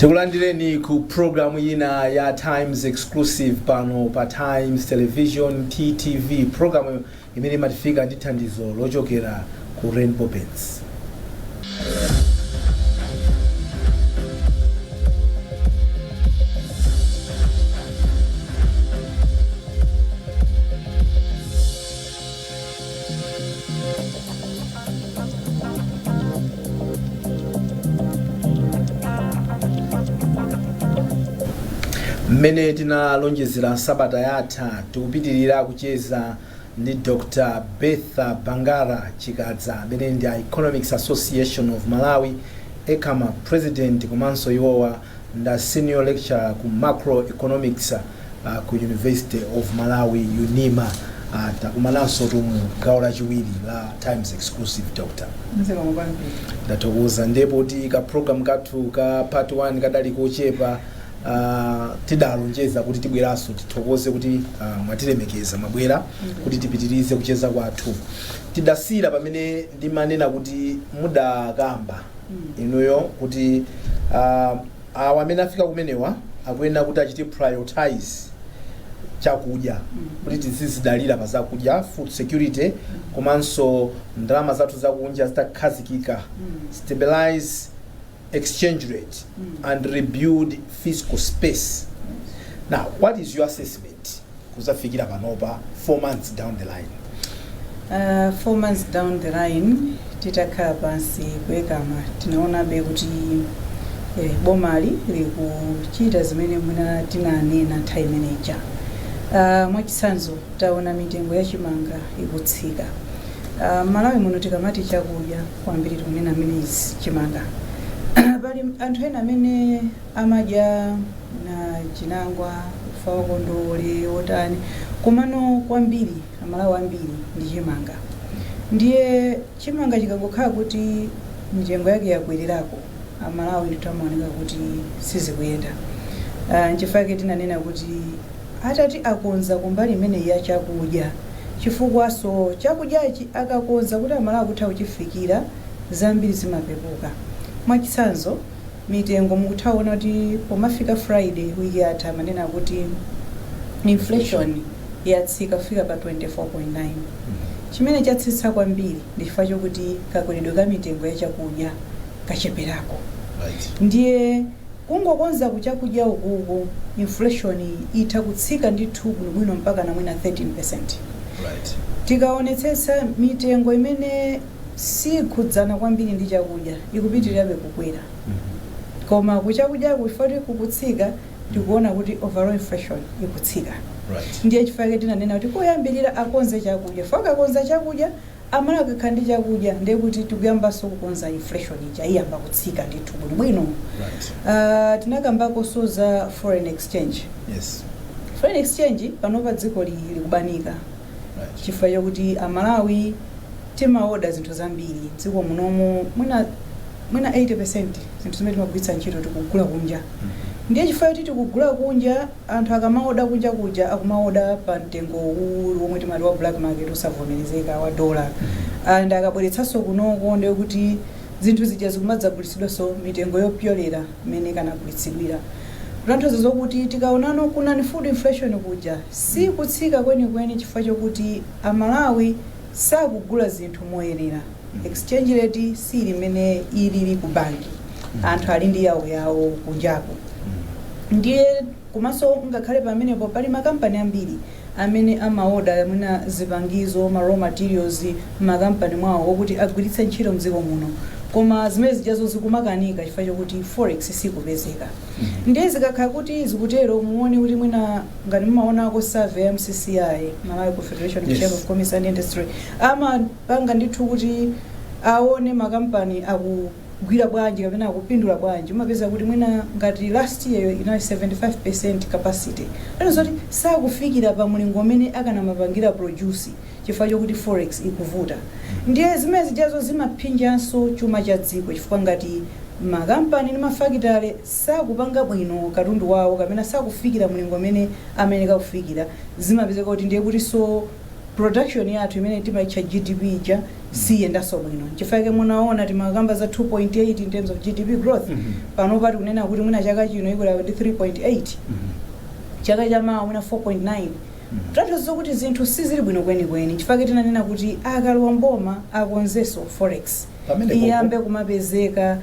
Tikulandireni ku program ina ya Times exclusive pano pa Times Television TTV. Program imene matifika ndi thandizo lochokera ku Rainbow Beds. Mmene tinalonjezera sabata yatha tikupitirira kucheza ndi Dr. Betha Bangara Chikadza amene ndi Economics Association of Malawi ECAMA President komanso iwowa nda Senior Lecturer ku Macroeconomics ku University of Malawi UNIMA. Takumananso gawo lachiwiri la Times exclusive Doctor. Ndatokoza ndipo ka program kathu ka part 1 kadali kochepa tidalonjeza kuti tibweranso tithokoze kuti mwatilemekeza mabwera kuti tipitirize kucheza kwathu. Tidasira pamene ndimanena kuti mudakamba inuyo kuti awa amene afika kumenewa akuyenera kuti achite prioritize chakudya kuti tizizidalira pa zakudya, food security, komanso ndalama zathu zakunja zitakhazikika, stabilize exchange rate and rebuild fiscal space. Now, what is your assessment kuzafikira panopa 4 months down the line? 4 months down the line titakhala pansi kuekama tinaona be kuti bomali likuchita zimene mwina tinanena nthawi imeneja. Mwachitsanzo taona mitengo ya chimanga ikutsika. Malawi muno tikamati chakudya kwambiri tikunena minezi chimanga. Bali anthu ena amene amadya na chinangwa ufa kondole otani komano kwambiri amalawi ambiri ndi chimanga. Ndiye chimanga chikangokhala kuti mitengo yake yakwererako amalawi tamaoneka kuti sizikuyenda. Nchifukwa tinanena kuti atati akonza kumbali imene ya chakudya chifukwaso chakudyachi akakonza kuti amalawi kutha kuchifikira zambiri zimapepuka. Mwachitsanzo mitengo mukuthaona kuti pomafika Friday wiki yatha manena kuti inflation yatsika kufika pa 24.9. Chimene chatsitsa kwambiri ndi chifukwa chokuti kakweredwe ka mitengo ya chakudya kacheperako. Ndiye kungokonza kuchakudya ukuko inflation itha kutsika ndithu bwino mpaka na mwina 13%. Tikaonetsetsa mitengo imene si kudzana kwambiri ndi chakudya ikupitirirabe kukwera. Koma kuchakudya kufoti kukutsika tikuona kuti overall inflation ikutsika. Ndiye chifukwa tinanena kuti koyambirira akonze chakudya. Faka konza chakudya amala kukhandi chakudya ndiye kuti tikuyambaso kukonza inflation ija iyamba kutsika ndithu bwino. Tinakambako soza foreign exchange. Yes. Foreign exchange panopa dziko lili kubanika. Chifukwa chokuti amalawi timaoda zinthu zambiri dziko munomo mwina 80% zinthu zimene timagwiritsa ntchito tikugula kunja. Ndiye chifukwa kuti tikugula kunja anthu akamaoda kunja kuja akumaoda pa mtengo omwe timati wa black market usavomerezeka wa dollar. And akabweretsanso kunoko ndiye kuti zinthu zija zikumadzagulitsidwanso mitengo yopyolera imene kanagulitsidwira. Kutanthauza zokuti tikaonano kunani food inflation kuja si kutsika kwenikweni chifukwa chokuti amalawi sakugula zinthu moyenera. Exchange rate si limene ilili ku banki. Anthu ali ndi yawo kunjako. Ndiye komanso ngakhale pamenepo pali makampani ambiri amene amaoda mwina zipangizo raw materials makampani mwawo okuti agwiritse ntchito mdziko muno. Koma zimene zijazo zikumakanika chifukwa chokuti forex sikupezeka. Ndiye zikakhala kuti zikutero muone kuti mwina ngati mumaonako survey MCCI Malawi Confederation of Chamber of Commerce and Industry panga ndithu kuti aone makampani akugwira bwanji kapena akupindula bwanji. Umapeza kuti mwina ngati last year inali 75% capacity. Zoti sakufikira pa mulingo umene akanamapangira produce chifukwa chokuti forex ikuvuta. Ndiye zimene zijazo zimaphinjanso chuma cha dziko chifukwa ngati makampani ndi mafakitale sakupanga bwino katundu wawo kapena sakufikira mulingo umene amene kakufikira zimapezeka kuti ndiye kuti so production yathu imene timaitcha GDP ija siyendanso bwino chifukwa munaona timakamba za 2.8 in terms of GDP growth pano pati kunena kuti mwina chaka chino ikula ndi 3.8 chaka chamawa mwina 4.9 tatozo kuti zinthu sizili bwino kwenikweni chifukwa tinanena kuti akalowa mboma akonzenso forex iyambe kumapezeka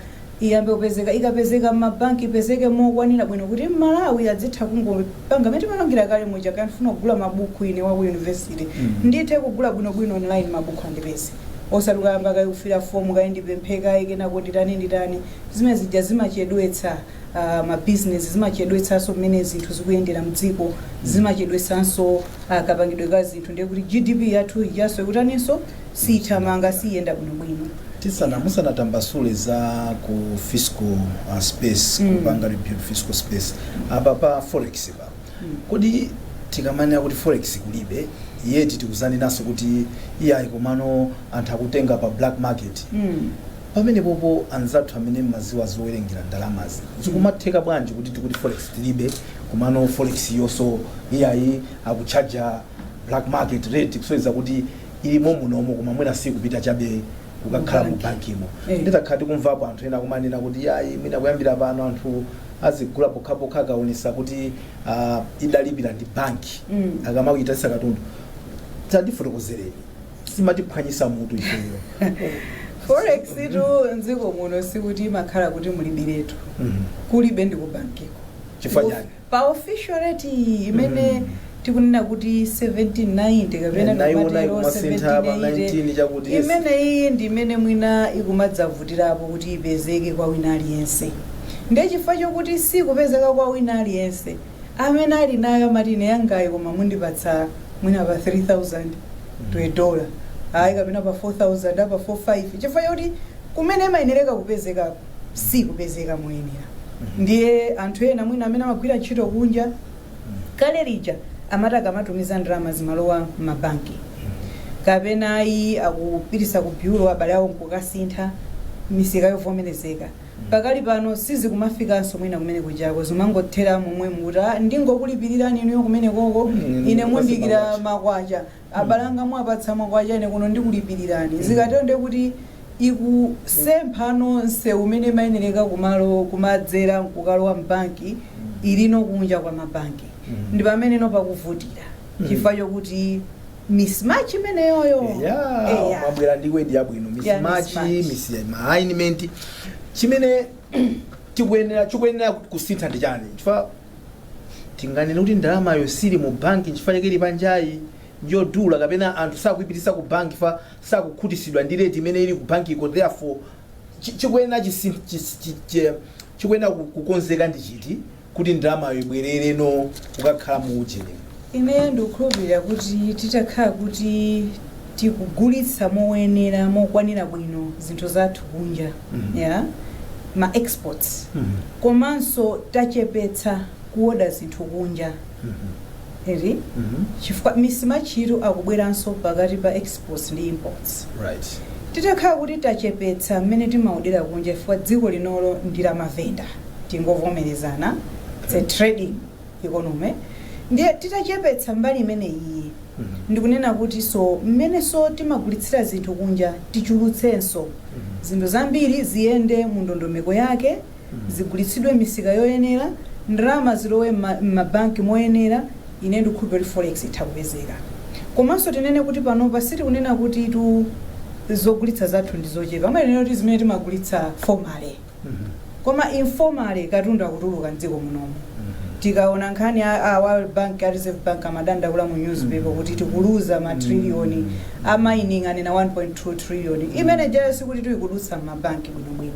ikapezeka mabanki ipezeke mokwanira bwino kuti Malawi adzitha kungopanga meti malongira kale muja kanifuna kugula mabuku ine wa university ndithe kugula bwino online mabuku andipeze osalukamba kayufira fomu kayindipempheka ikena nditani zimene zija zimachedwetsa ma business zimachedwetsanso mmene zinthu zikuyendera mdziko zimachedwetsanso kapangidwe ka zinthu ndiye kuti GDP yathu ijaso ikutaninso sithamanga siyenda bwinobwino musanatambasule za ku fiscal space kupanga rebuild fiscal space apa pa forex pa kodi tikamanena kuti forex kulibe yeti tikuzani naso kuti iyayi komano anthu akutenga pa black market pamene popo anzathu amene maziwa zowerengera ndalamazi zikumatheka bwanji kuti tikuti forex tilibe komano forex yonso iyayi akuchaja black market rate kusonyeza kuti ilimo munomo koma mwina sikupita chabe ukakhala mu bankimo nditakhala tikumvapo anthu ena kumanena kuti yayi mwina kuyambira pano anthu azigula pokhapokha akaonesa kuti idalipira ndi banki akamakuitanisa katundu tadifotokozereni simatiphwanyisa mutu ifeyo forex itu nziko muno sikuti imakhala kuti mulibiretu kulibe ndi ku bankiko chifukwa chani pa official rate imene tikunena kuti 1790 kapena nayo 1780 chakuti imene iyi ndi imene mwina ikumadzavutirapo kuti ipezeke kwa wina aliyense ndiye chifukwa chokuti sikupezeka kwa wina aliyense amene ali nayo matine yangayi koma mundipatsa mwina pa 3000 to a dollar hayi kapena pa 4000 apa 45 chifukwa chokuti kumene imayenereka kupezeka sikupezeka moyenera ndiye anthu ena mwina amene amagwira ntchito kunja kale lija amati amatumiza ndalama zimalowa m'mabanki kapena ayi akupitisa ku bureau abale awo nkukasintha misika yovomerezeka pakali pano sizikumafikanso mwina kumene kujako zimangothera momwe muta ndingokulipirira inuyo kumene koko ine mundikira makwacha abalanga mwapatsa makwacha ine kuno ndikulipirirani zikatero ndiye kuti ikusemphano nsewu umene mayenereka kumalo kumadzera nkukalowa mbanki ilino kunja kwa mabanki ndi pamene no pakuvutira chifukwa chokuti mismatch imeneyoyo mabwera ndi wedi yabwino mismatch alignment chimene chikuyenera kusintha ndi chani chifukwa tinganene kuti ndalamayo sili mu banki chifukwa chake ili panjayi yodula kapena anthu sakuyipitisa ku banki fa sakukhutisidwa ndi rate imene ili ku banki iko therefore chikuyenera kukonzeka ndi chiti kuti ndalamayo ibwerere no ukakhala mu ujeni ine ndikukhulupirira kuti titakhala kuti tikugulitsa moyenera mokwanira bwino zinthu zathu kunja ma exports komanso tachepetsa kuoda zinthu kunja eri chifukwa mismatchitu akubweranso pakati pa exports ndi imports titakhala kuti tachepetsa mmene timaudera kunja chifukwa dziko linolo ndi la mavenda tingovomerezana it's a trading economy ndiye titachepetsa mbali imene iyi ndikunena kuti so mmene so timagulitsira zinthu kunja tichulutsenso zinthu zambiri ziyende mu ndondomeko yake zigulitsidwe misika yoyenera ndalama zilowe m'mabanki moyenera ine ndikukhulupirira forex itakupezeka komanso tinene kuti panopa sitikunena kuti zogulitsa zathu ndi zochepa amayenera kuti zimene timagulitsa formally koma informal katundu akutuluka mdziko munomu tikaona nkhani a World Bank a Reserve Bank amadanda kula mu newspaper kuti tikuluza matrillion mining anena 1.2 trillion imene jesi kuti tikudutsa m'mabanki bwinobwino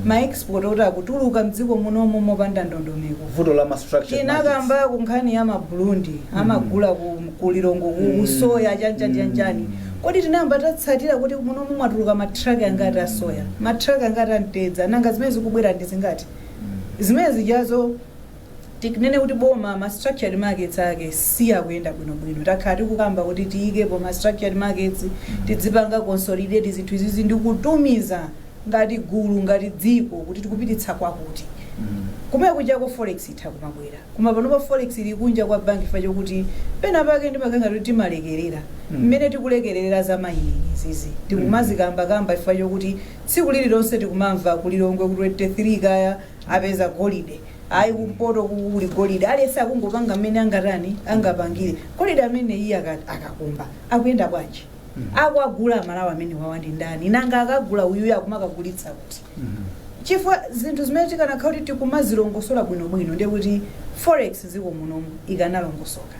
ma export ota akutuluka mdziko munomu mopanda ndondomeko vuto la structure tinakamba ku nkhani ya Burundi amagula ku Lilongwe ku soya chanchani kodi tinamba tatsatira kuti munomu mwatuluka matraka angati a soya matraka angati antedza nanga zimene zikubwera ndi zingati zimene zijazo tikunene kuti boma ma structured markets ake siyakuyenda bwinobwino takhala tikukamba kuti tiyikepo ma structured markets tidzipanga consolidate zinthu izizi ndi kutumiza ngati gulu ngati dziko kuti tikupititsa kwakuti kumene kunja kwa forex itha kumabwera koma panopa forex ili kunja kwa banki fa chokuti pena pake ndimakanga kuti timalekerera mmene tikulekerera za mining izizi tikumazikamba ifa chokuti tsiku lililonse tikumamva kulilongwe kuti 23 kaya apeza golide ayi kumpoto kuli golide alese akungopanga mmene angatani angapangire golide amene iye akakumba akuyenda bwanji akwagula amalawi amene wawandi ndani nanga akagula uyuyo akumakagulitsa kuti chifukwa zinthu zimene tikanakhala kuti tikumazilongosola bwinobwino ndiye kuti forex ziko munomu ikanalongosoka.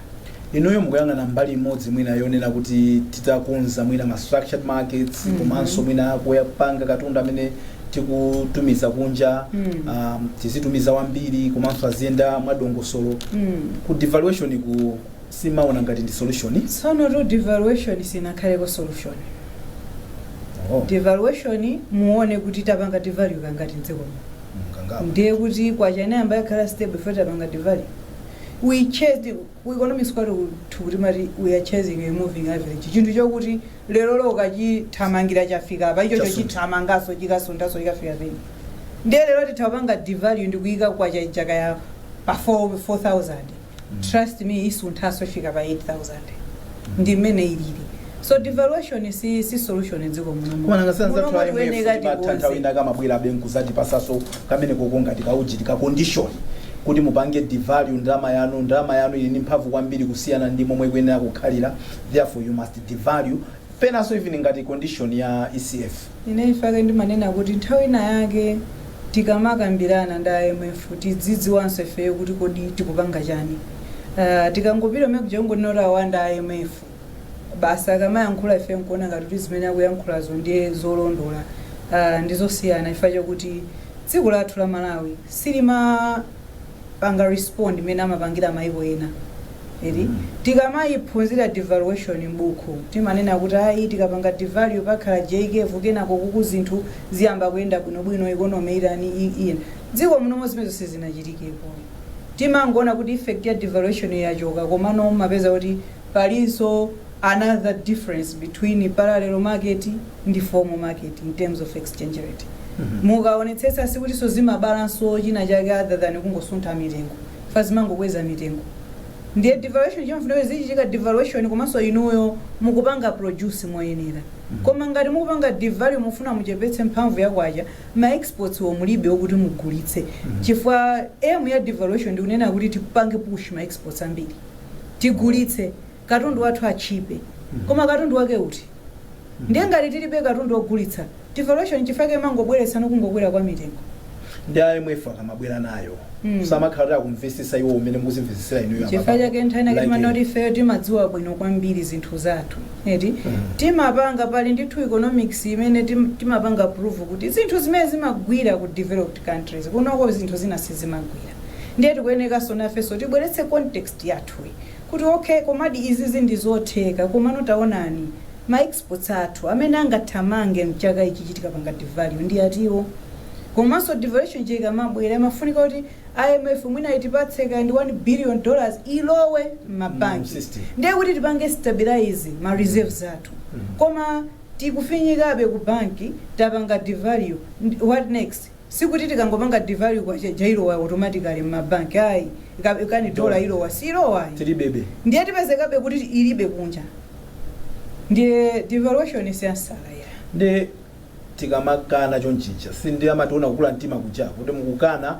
Inuyo mukuyang'ana mbali imodzi mwina yonena kuti titakonza mwina ma structured markets komanso mwina kuyapanga katundu amene tikutumiza kunja tizitumiza wambiri komanso aziyenda mwadongosolo ku devaluation ku simaona ngati ndi solution. Tsono to devaluation sinakhaleko solution. Devaluation muone kuti tapanga devalue kangati mdziko ndiye kuti kwachana yamba yakhala stable for tapanga devalue. We economics kwati kuti mati we are chasing a moving average. Chinthu chokuti lero loka chithamangira chafika apa icho chithamangaso chikasondaso chikafika peni. Ndiye lero titapanga devalue ndikuyika kwacha chaka ya pa 4,000. Trust me isunthaso fika pa 8,000. Ndi mmene ilili. So devaluation si solution nziko munomu. Koma ngasanza twayinga kama bwira benku zati pasaso kamene kokonga tikaujitika condition kuti mupange devalue ndalama yanu ili mphamvu kwambiri kusiyana ndi momwe kuyenera kukhalira, therefore you must devalue penaso even ngati condition ya ECF. Ine ifake ndi manena kuti nthawi ina yake tikamakambirana nda IMF tidzidziwanso ifeyo kuti kodi tikupanga chani. Tikangopita mmene kujongonera wanda IMF basa kama yankhula ife nkuona ngati zimene akuyankhulazo ndiye zolondola ndizosiyana ifacho kuti dziko lathu la Malawi silima panga respond imene amapangira maiko ena eri tikamayiphunzira devaluation mbuku timanena kuti ayi tikapanga devalue pakhala JKF kenako kuku zinthu ziyamba kuyenda bwinobwino economy irani ina dziko munomo zimene zonse zinachitikepo timangoona kuti effect ya devaluation yachoka komano mapeza kuti palinso another difference between parallel market and formal market in terms of exchange rate. Mukaonetsetsa sikuti so zima balance china chake other than kungosuntha mitengo. Fazimango kweza mitengo. Ndiye devaluation chimafuna zichitika devaluation komanso inuyo mukupanga produce moyenera. Koma ngati mukupanga devalue mufuna muchepetse mphamvu yakwacha ma exports mulibe okuti mugulitse. Chifukwa aim ya devaluation ndi kunena kuti tipange push ma exports ambiri. Tigulitse katundu wathu achipe koma katundu wake uti ndiye ngati tilibe katundu ogulitsa devaluation chifake mangobweretsa nokungobwera kwa mitengo ndi IMF akamabwera nayo samakhalira kumvesesa iwo umene muzimvesesera inuyo apa chifake ke nthani kuti manoti fair timadziwa bwino kwambiri zinthu zathu eti timapanga pali ndithu economics imene timapanga prove kuti zinthu zimene zimagwira ku developed countries kunoko zinthu zina sizimagwira ndiye tikuyeneka sona feso tibweretse context yathu kuti okay komadi izi ndizotheka koma notaonani ma exports athu amene angathamange mchaka ichi chitika panga devalue ndi atiwo komanso devaluation chika mabwera mafunika kuti IMF mwina itipatseka ndi $1 billion ilowe mabanki ndiye kuti tipange stabilize ma reserves athu koma tikufinyikabe ku banki tapanga devalue what next sikuti tikangopanga devalue kwa jailo wa automatically mabanki ayi ikani dollar ilo wasilo wayi tilibebe ndiye tipezekabe kuti ilibe kunja ndiye devaluation isiyansala ya ndiye tikamakana chonchicha sindi amationa kukula mtima kuja kuti mukukana.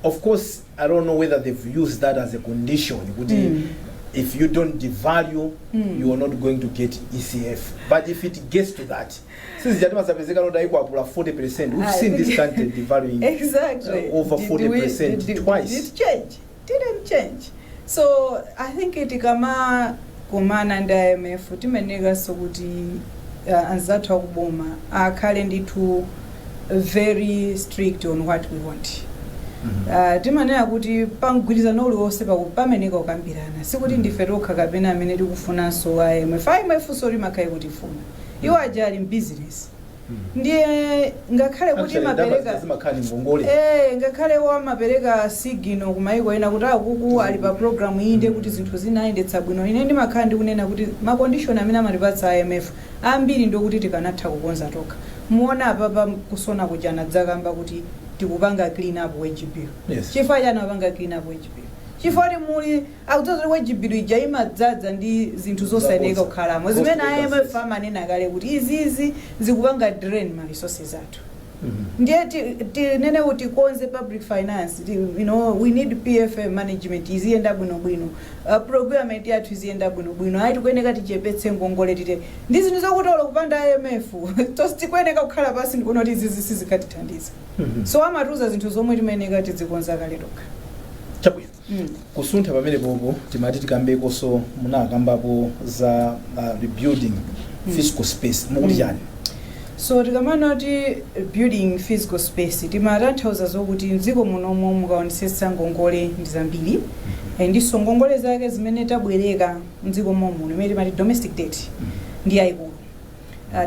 Of course I don't know whether they've used that as a condition kuti if you don't devalue you are not going to get ECF, but if it gets to that since jatima sapezeka no daiko akula 40%, we've seen this country devaluing exactly over 40% twice. Didn't change. So I think itikama kumana nda IMF timeneka sokuti anzathu akuboma akhale ndithu very strict on what we want. Timanena kuti pangwirizano uliwonse pameneka ukambirana sikuti ndife tokha kapena amene tikufunanso IMF sorry makhale kuti funa iwo ajali business ndiye ngakhale kuti mapereka ngakhale wa mapereka sigino kumaiko ena kuti akuku ali pa program inde kuti zinthu zinayendetsa bwino ine ndimakhala ndikunena kuti ma condition amene amatipatsa IMF ambiri ndokuti tikanatha kukonza tokha muona apa kusona kujana dzakamba kuti tikupanga clean up wage bill. Yes. Chifukwa chani apanga clean up wage bill? Chifukwa muli akudzozera wage bill ija imadzadza ndi zinthu zosayeneka kukhalamo zimene IMF amanena kale kuti izizi zikupanga drain ma resources athu. Ndiye tinene kuti konze public finance, we need PFM management iziyenda bwino procurement yathu iziyenda bwino ayi tikuyeneka tichepetse ngongole tite ndi zinthu zokutola kupanda IMF tosi tikuyeneka kukhala pasi ndikuona kuti izizi sizikatithandiza. So amatuza zinthu zomwe timayeneka tidzikonza kale tokha. Chabwino. Kusuntha pamene popo timati tikambeko so munakambapo za rebuilding fiscal space mukuti chani? So tikamana kuti building physical space timatanthauza zokuti mdziko munomo mukaonetsetsa ngongole ndi zambiri ndiso ngongole zake zimene tabwereka mdziko muno imene timati domestic debt ndi yayikulu.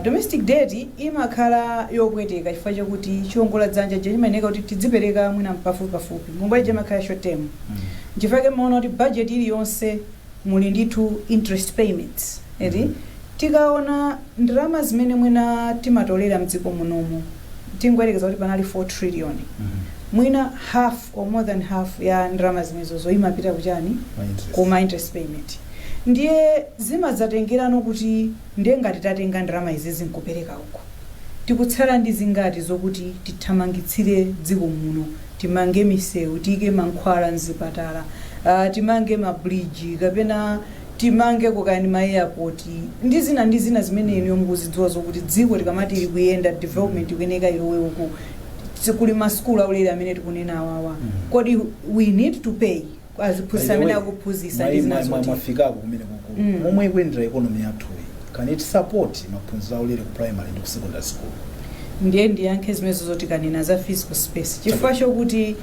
Domestic debt imakhala yopweteka chifukwa chakuti chiwongola dzanja chimayeneka kuti tidzipereka mwina pafupi ngongole imakhala short term. Chifukwa muona kuti budget iliyonse muli ndithu interest payments tikaona ndalama zimene mwina timatolera mdziko munomo tingoyerekeza kuti panali 4 trillion. Mwina half or more than half ya ndalama zimenezo imapita kuchani kuma interest payment. Ndiye zimadzatengerano kuti ndiye ngati tatenga ndalama izi zinkupereka uko tikutsala ndi zingati zokuti tithamangitsire dziko muno timange misewu tike mankhwala mzipatala timange mabridge kapena timange kokani ma airport ndi zina zimene ino mukuzidziwa zokuti dziko likamati likuyenda development ikuyeneka ilowe uku sikuli maskulu aulere amene tikunena awawa kodi we need to pay aziphunzitsa amene akuphunzitsa ndi zinazo mafikako kumene kuku momwe ikuyendera economy yathu can it support maphunziro aulere ku primary ndi ku secondary school? ndiye ndiyankhe zimenezo zoti kanena za physical space chifukwa chokuti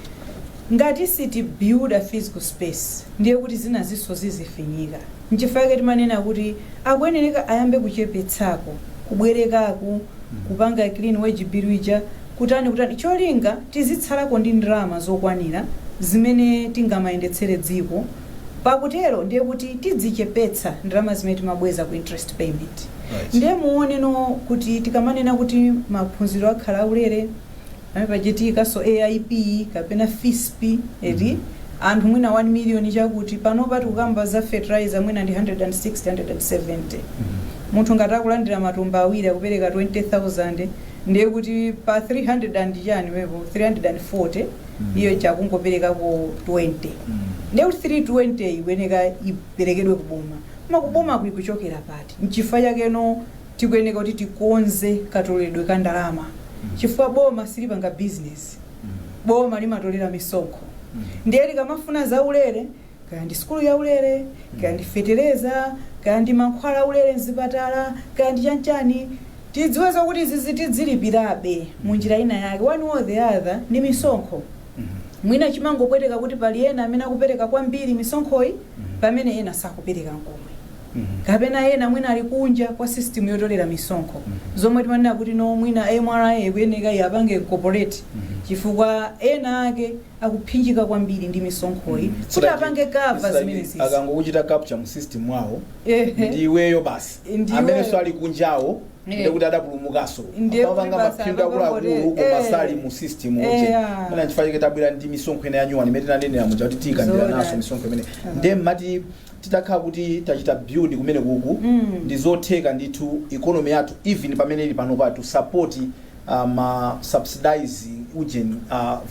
ngati siti build a physical space ndiye kuti zinaziso zizifinyika nchifukwa timanena kuti akuyeneka ayambe kuchepetsako kubwerekako kupanga clean wage bill ija kutani cholinga tizitsalako ndi ndalama zokwanira zimene tingamayendetsere dziko pakutero ndiye kuti tidzichepetsa ndalama zimene timabweza ku interest payment. Ndiye muoneno kuti tikamanena kuti maphunziro akhala aulere amepajetika so AIP kapena FISP anthu mwina 1 million chakuti panopa tikukamba za fertilizer mwina ndi 160 170 munthu ngati akulandira matumba awiri akupereka 20,000 ndiye kuti pa 300 and chani wepo 340 iyo chakungopereka ko 20 ndiye kuti 320 ikuyeneka iperekedwe kuboma makuboma kuikuchokera pati nchifukwa chakeno tikuyeneka kuti tikonze katoledwe ka ndalama chifukwa boma silipanga business boma limatolera misonkho ndiye likamafuna za ulere kaya ndi skulu ya ulere kaya ndi fertilizer kaya ndi mankhwala aulere mzipatala kaya ndi chanchani tidziweza kuti izi tidzilipirabe munjira ina yake one or the other ni misonkho mwina chimangopweteka kuti pali ena amene akupereka kwambiri misonkhoyi pamene ena sakupereka nkomwe kapena ena mwina ali kunja kwa system yotolera misonkho zomwe timanena kuti no mwina MRA kuyeneka yapange incorporate chifukwa ena ake akuphinjika kwambiri ndi misonkhoyi kuti apange cover zimene zizi akangokuchita capture mu system mwawo ndiweyo basi amene so ali kunjawo ndikuti adapulumukaso apapanga maphindu akuluakulu komasali mu system oche mana nchifukwa tabwera ndi misonkho ena yanyuwani imene tinanenera muja kuti tikandira naso misonkho imene ndiye mati titakhala kuti tachita build kumene kuku ndi zotheka ndithu economy yathu even pamene ili pano patu support subsidize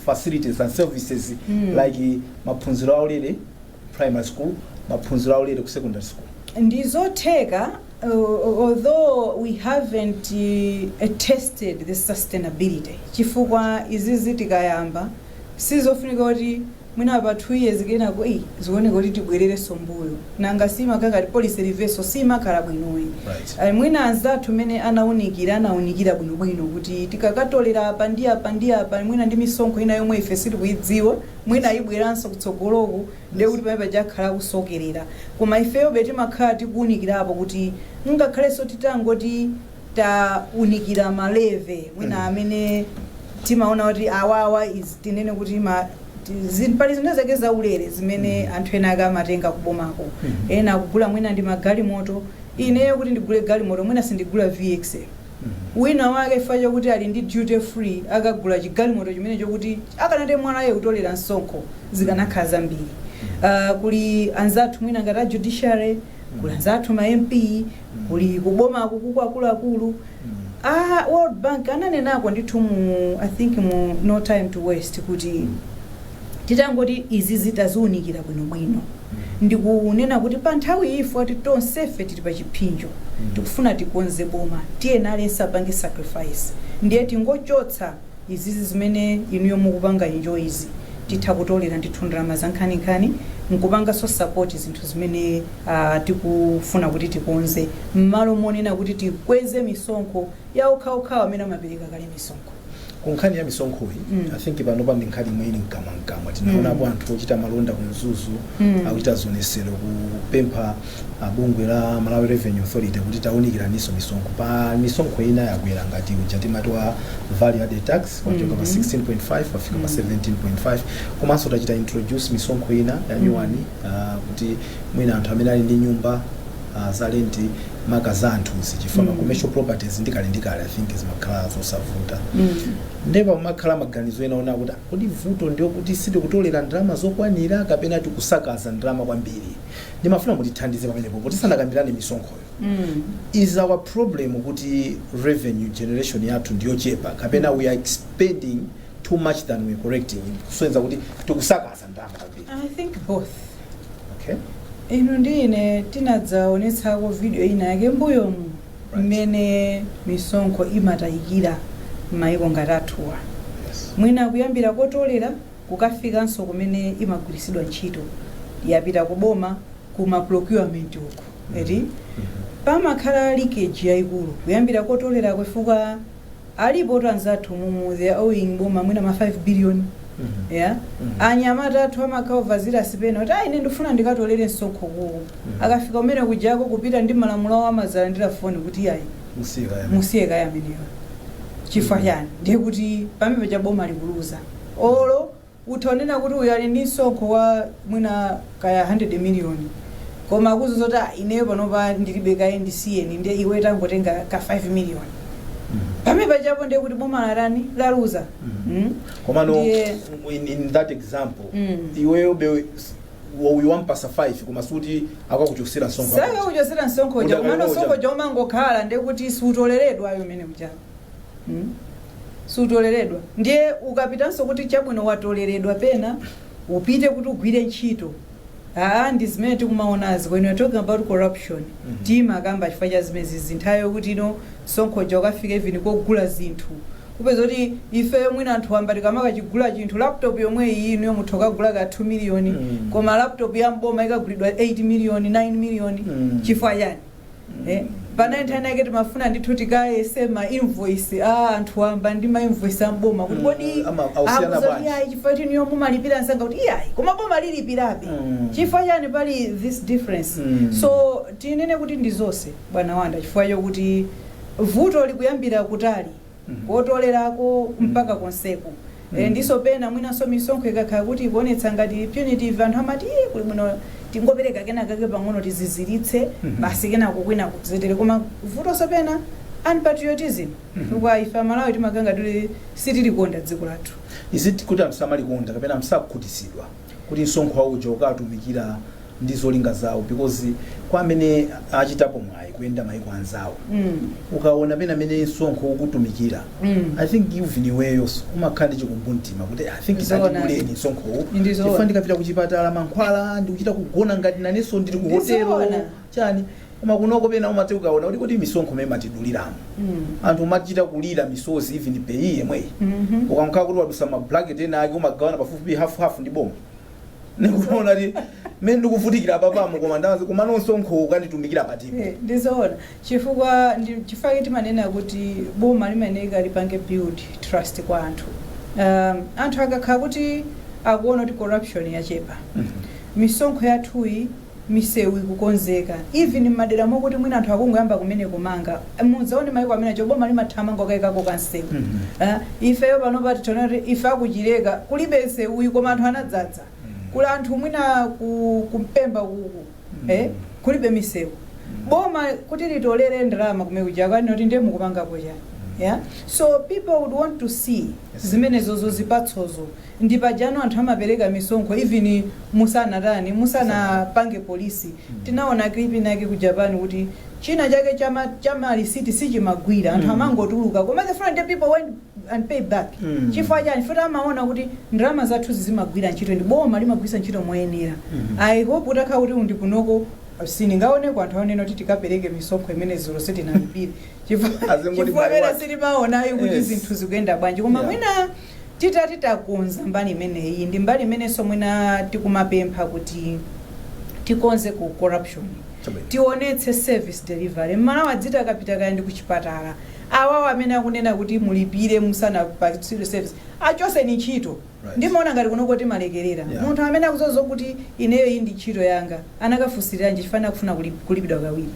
facilities and services like maphunziro aulere primary school maphunziro aulere ku secondary school ndizotheka although we haven't tested the sustainability chifukwa izizi tikayamba sizofunika kuti mwina pa 2 years kena ko zikuoneka kuti tibwerere sombuyo nanga sima kakati policy reversal sima khala bwinoyi mwina anzathu mene anaunikira bwino kuti tikakatolera apa ndi apa mwina ndi misonkho ina yomwe ife sili kuidziwa mwina ibweranso kutsogoloko ndiye kuti pamene pajakhala kusokerera koma ifeyo beti makhala tikuunikira apo kuti ngakhalenso titangoti taunikira maleve mwina amene timaona kuti awawa tinene kuti pali zinthu zake zaulere zimene anthu ena akamatenga kubomako ena akugula mwina ndi magalimoto ineyo kuti ndigule galimoto mwina sindigula VXL wina wake facho kuti ali ndi duty free akagula chigalimoto chimene chokuti akanate mwanaye kutolera msonkho zikanakhala zambiri. Kuli anzathu mwina ngati a judiciary, kuli anzathu ma MP, kuli kuboma kuku akuluakulu. World Bank ananenako ndithu I think mu no time to waste kuti titangoti izi zitaziunikira bwinobwino ndikunena kuti pa nthawi ifo ati tonsefe tili pa chipinjo tikufuna tikonze boma tiyena alense apange sacrifice ndiye tingochotsa izizi zimene inuyo mukupanga enjoy izi titha kutolera ndithu ndalama za nkhaninkhani nkupanga so support zinthu zimene tikufuna kuti tikonze mmalo monena kuti tikweze misonkho ya okhaokhawa amene amapereka kale misonkho. Kunkhani ya misonkhoyi I think panopa ndi nkhani imwe ili mkamwa tinaonapo anthu ochita malonda kumzuzu akuchita zionesero kupempha bungwe la Malawi Revenue Authority kuti taunikiraniso misonkho pa misonkho ina yakwera ngati uja timati wa value added tax kwachoka pa 16.5 pafika pa 17.5 komanso tachita introduce misonkho ina ya nyuwani kuti mwina anthu amene ali ndi nyumba za renti maka za anthu zichifama commercial properties ndikale I think zimakhala zosavuta. Ndipo makhala maganizo ena ona kuti kodi vuto ndio kuti sitikutolera ndalama zokwanira kapena tikusakaza ndalama kwambiri. Ndimafuna kuti thandize pamenepo kuti sanakambirane misonkhoyo. Is our problem kuti revenue generation yathu ndiyo chepa kapena we are expending too much than we are correcting. Kusenza kuti tikusakaza ndalama kwambiri. I think both. Okay. Ino ndine tinadzaonetsako video ina yake mbuyo mmene misonkho imatayikira maiko ngati athuwa. Mwina kuyambira kotolera kukafikanso kumene imagwirisidwa ntchito yapita kuboma kuma procurement uko eti pamakhala leakage yayikulu kuyambira kotolera kwefuka alipo tanzathu mu they are owing boma mwina ma 5 billion. Yeah. Anyamata athu amakhaova zira sipena kuti ine ndifuna ndikatolere msonkho kuko akafika umene kujako kupita ndi malamulo amazala ndira foni kuti yayi musiye kaya amenewa chifukwa chani ndiye kuti pamene cha boma likuluza olo utonena kuti uyali ndi msonkho wa mwina kaya 100 million koma kuzozota ineyo panopa ndilibe kaye ndisiyeni ndiye iwe tangotenga ka 5 million. Pameba japo ndiye kuti boma larani laluza. Komano in that example iweyo be we want pasa 5 kumasuti akakuchusira nsonko. Saka kuchusira nsonko ja komano nsonko joma ngokhala ndiye kuti sutoleredwa ayo mene mja. Sutoleredwa. Ndiye ukapitanso kuti chabwino watoleredwa pena upite kuti ugwire ntchito. Ndizimene tikumaonazi when we are talking about corruption team akamba chifukwa cha zimene zinthayo kuti ino sonkho jokafika even kogula zinthu kupeza kuti ife mwina anthu amba tikamaka chigula chinthu laptop yomwe iyi ino muthoka gula ka 2 million koma laptop ya mboma ikagulidwa 8 million 9 million chifukwa yani pana nthana yake timafuna ndithu tikayesema invoice anthu amba ndi ma invoice amboma kuti kodi akuzotiyayi chifukwa chini yomwe malipira nsanga kuti iyayi koma boma lilipirabe chifukwa chani pali this difference. So tinene kuti ndi zonse bwana Wanda chifukwa chokuti vuto likuyambira kutali kotolerako mpaka konseko. Ndiso pena mwinanso misonkho ikakhala kuti ikuonetsa ngati punitive anthu amati kuli bwino tingopereka kenakake pang'ono tiziziritse basi kenako kwina kuzetere koma vuto sopena unpatriotism chifukwa ife Malawi timaganga tuli sitilikonda dziko lathu. Isiti kuti anthu samalikonda kapena msakukhutisidwa kuti msonkho wauja ukatumikira ndi zolinga zawo because kwa amene achitapo mwayi kuyenda maiko anzawo ukaona pena amene msonkho ukutumikira I think even iweyo umakhala ndi chikumbumtima kuti I think isatibuleni msonkho chifukwa ndikapita kuchipatala mankhwala ndikuchita kugona ngati nanenso ndili ku hotelo chani koma kunoko pena umati ukaona kuti kodi misonkho imene matiduliramo anthu umachita kulira misozi even pay yemwe ukamkhala kuti wadusa ma blanket ena ake umagawana pafupi half ndi boma nikuona kuti mene ndikuvutikira apapamo koma ndazi koma nonsonko ukanitumikira patipo. Ndizoona chifukwa timanena kuti boma limeneka lipange build trust kwa anthu. Anthu akakhala kuti akuona kuti corruption yachepa misonkho yathuyi misewu ikukonzeka even madera mokuti mwina anthu akungoyamba kumene kumanga muzaone maiko amene choboma limathamanga kakayikako kansewu. Ifeyo panopa tiona kuti ife akuchileka kulibe sewu koma anthu anadzadza kula anthu mwina kumpemba kuku kulibe misewu boma kuti litolere ndalama kumekuja kwani kuti ndiye mukupanga koja. Yeah, so people would want to see zimenezo zozipatsozo ndipajano anthu amapereka misonkho even musana pange polisi. Tinaona clip inake ku Japan kuti china chake chama receipt sichimagwira anthu amangotuluka koma the front people went and pay back. Chifukwa chani futa amaona kuti ndalama zathu zimagwira ntchito ndi boma limagwisa ntchito moyenera. I hope utakha kuti undikunoko siningaone kwa anthu aonena kuti tikapereke misonkho imene zero seti na mbiri chifukwa mera silimaonayo kuti zinthu zikuyenda bwanji koma mwina titakonza mbali imeneyi ndi mbali imenenso mwina tikumapempha kuti tikonze ku corruption tionetse service delivery mmalawa dzita akapita kaya ndi kuchipatala awawo amene akunena kuti mulipire musana pa service achose ni ntchito. Ndimaona ngati kuno kuti malekerera munthu amene akuzozo kuti ineyo iyi ndi ntchito yanga anakafusiranje chifana kufuna kulipidwa kawiri.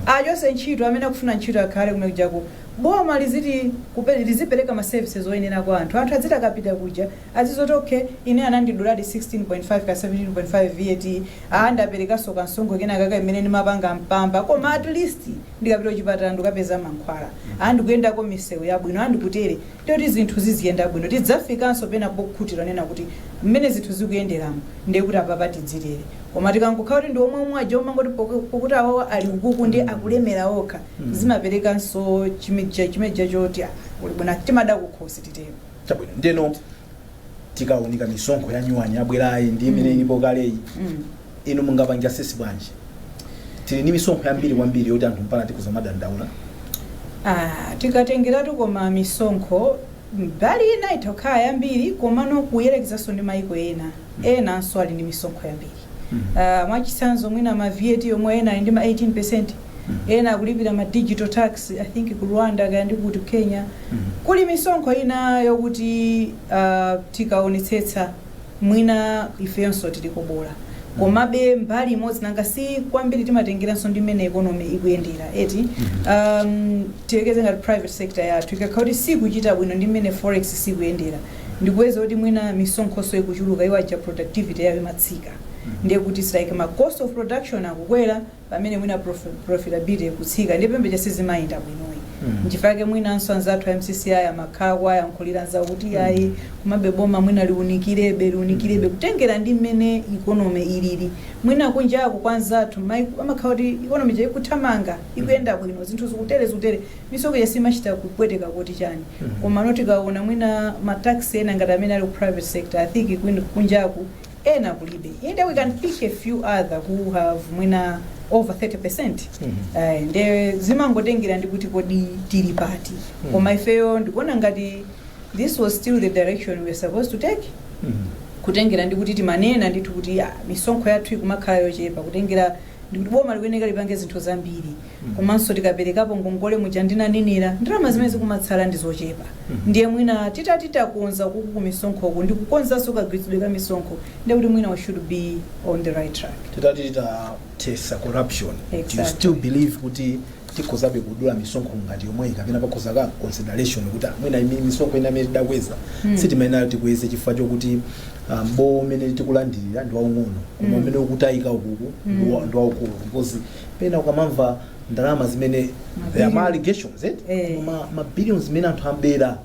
Achose ntchito amene akufuna ntchito akhale kumekujaku boma lizipereka ma services oyenera kwa anthu adzita akapita kuja azizoti okay ine anandiduladi 16.5 ka 17.5 VAT andaperekaso kansongo kena kaka imene ndimapanga mpamba koma at least ndikapita kuchipatala ndikapeza mankhwala andikuyendako misewu yabwino andikutere toti zinthu ziziyenda bwino tidzafikanso pena pokhutira nena kuti mmene zinthu zikuyenderamo ndiye kuti apapa tidzilere koma tikangokhala kuti ndi omwe aja omangoti pokuti awawo ali ukuku ndi akulemera okha zimaperekanso chimeja choti bwana timada kukhosi titero. Chabwino ndeno tikaunika misonkho ya nyuwani abwerayi ndi imene ilipo kaleyi inu mungapanga sesi bwanji tili ni misonkho yambiri kwambiri yoti anthu mpana tikuzomadandaula. Tikatengeratu koma misonkho mbali ina itokhala yambiri komano kuyerekezaso ndi maiko ena anso ali ndi misonkho yambiri. Mwachisanzo mwina ma VAT yomwe ena ali ndi ma 18%. Ena kulipira ma digital tax I think ku Rwanda kandi kuti Kenya. Kuli misonkho ina yokuti tikaonetsetsa mwina ifenso tilikobola. Komabe mbali imodzi nanga si kwambiri timatengeranso ndi mmene economy ikuyendera eti tiwekeze ngati private sector yathu ikakhala kuti sikuchita bwino ndi mmene forex sikuyendera ndikuweza kuti mwina misonkhoso ikuchuluka iwaja productivity yayo imatsika. Ndiye kuti like ma cost of production akukwera pamene mwina profitability ikutsika ndiye pembe chasizimayenda bwinoyi. Nchifake mwina anso anzathu MCCI amakhawa yankhulira nzawo kuti ayi kumabe boma mwina liunikirebe kutengera ndi mmene economy ilili mwina kunjako kwanzathu amakhawa kuti economy je ikuthamanga ikuyenda bwino zinthu zikutere misonkho yasimachita kupweteka kuti chani koma noti kaona mwina ma tax ena ngati amene ali ku private sector I think kunjako ena kulibe ende we can pick a few other who have mwina over 30%. Nde zimangotengera ndikuti kodi tili pati koma ifeyo ndikuona ngati this was still the direction we were supposed to take. Kutengera ndikuti timanena nditu kuti misonkho yathu ikumakhala yochepa kutengera ndikuti boma likuyeneka lipange zinthu zambiri komanso tikaperekapo ngongole muja ndinanenera ndalama zimene zikumatsala ndi zochepa. Ndiye mwina titakonza kuku kumisonkho ndi kukonzanso kagwiritsidwe ka misonkho ndiye kuti mwina we should be on the right track. Tesa corruption. Exactly. Do you still believe kuti tikozabe kudula misonkho ngati yomwe kapena pakoza ka consideration kuti mwina misonkho ina imene tidakweza sitimayenera tikweze chifukwa chokuti mbo umene tikulandirira ndi waung'ono koma umene ukutayika ukuku ndi waukulu because pena ukamamva ndalama zimene there are allegations koma ma billions zimene anthu ambera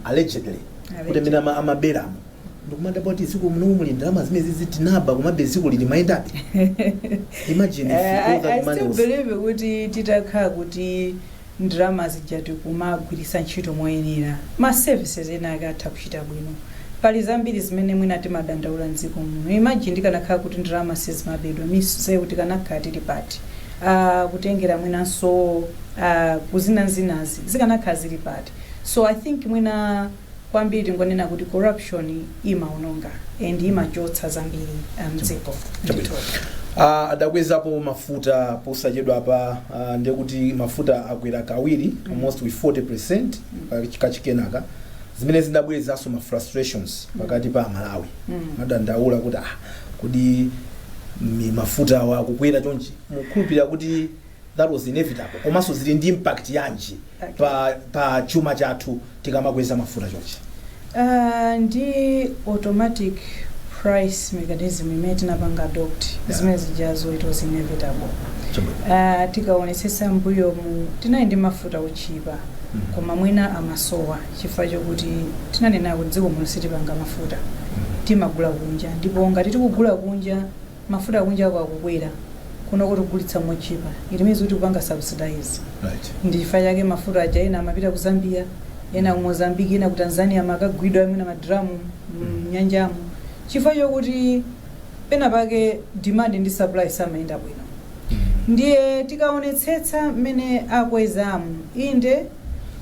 allegedly kuti amene amaberamo ndikumanda poti siku muli ndalama zimene zitinaba komabe siku lili mayendabe. Imagine if I still believe kuti titakhala kuti ndalama zijatu kumagwirisa ntchito moyenera ma services ena akatha kuchita bwino pali zambiri zimene mwina timadandaula mdziko muno. Imagine ndikanakhala kuti ndalama sizimabedwa misewu tikanakhala tili pati kutengera mwinanso kuzinazinazi zikanakhala zili pati. So I think mwina kwambiri ngonena kuti corruption imaononga and imachotsa zambiri mdziko. Adakwezapo mafuta posachedwa apa ndiye kuti mafuta akwera kawiri almost with 40% kachikenaka zimene zidabwerezaso ma frustrations pakati pa Malawi madandaula kuti kudi mafuta wa kukwera chonchi mukhulupirira kuti that was inevitable komanso zili ndi impact yanji pa chuma chathu tikamakweza mafuta chonchi. Ndi automatic price mechanism imene tinapanga adopt zimene zijazo it was inevitable. Tikaonetsetsa mbuyomu tinali ndi mafuta ochipa koma mwina amasowa chifukwa chokuti tinanena kuti dziko muno sitipanga mafuta timagula kunja, ndipo ngati tikugula kunja mafuta kunja akukwera kuno kuti kugulitsa mochipa ilimezi kuti kupanga subsidize. Ndi chifukwa chake mafuta aja ena amapita ku Zambia, ena ku Mozambique, ena ku Tanzania makagwidwa amene madramu mnyanjamo chifukwa chokuti pena pake demand ndi supply samayenda bwino. Ndiye tikaonetsetsa mmene akwezamu inde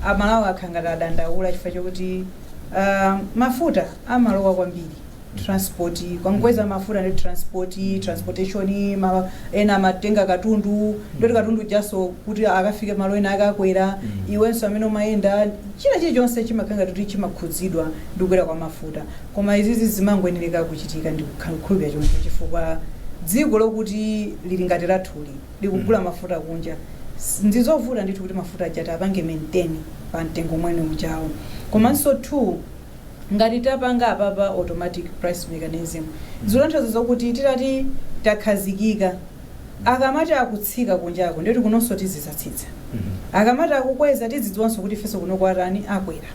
amalawi akhangata adandaula chifukwa chokuti mafuta amalowa kwambiri transport kwamkweza mafuta ndi transportation ena matenga katundu ndoti katundu jaso kuti akafike malo ena akakwera iwenso amene umayenda chilichonse chimakhanga kuti chimakhudzidwa ndi kukwera kwa mafuta, koma izizi zimangoyenera kuchitika ndi kukhulupirira choncho chifukwa dziko lokuti lili ngati lathuli likugula mafuta kunja ndizovuta ndithu kuti mafuta ajati apange maintain pa mtengo mwene ujawo. Komanso 2 ngati tapanga apapa automatic price mechanism zilonthozo zokuti titati takhazikika akamati akutsika kunjako ndiyoti kunonso tizisatsitsa, akamati akukweza tizidziwanso kuti ifenso kuno kwatani akwera,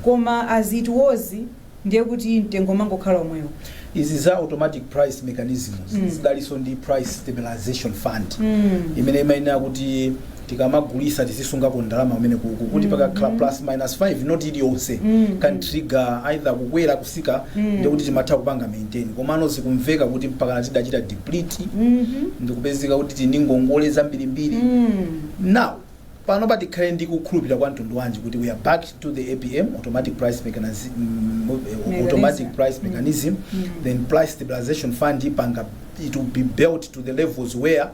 koma azitiwozi ndiye kuti mtengo mangokhala omwewo. Izi za automatic price mechanisms zidaliso ndi price stabilization fund imene imayenera kuti tikamagulisa tizisungapo ndalama umene kuti pakakhala plus minus 5 not iliyonse can trigger either kukwera kusika ndi kuti timatha kupanga maintain, komano zikumveka kuti mpaka tidachita deplete ndikupezeka kuti tiningongole zambirimbiri. Now pano patikhale ndi kukhulupirira kwa mtundu wanji kuti we are back to the APM automatic price mechanism, then price stabilization fund ipanga it will be built to the levels where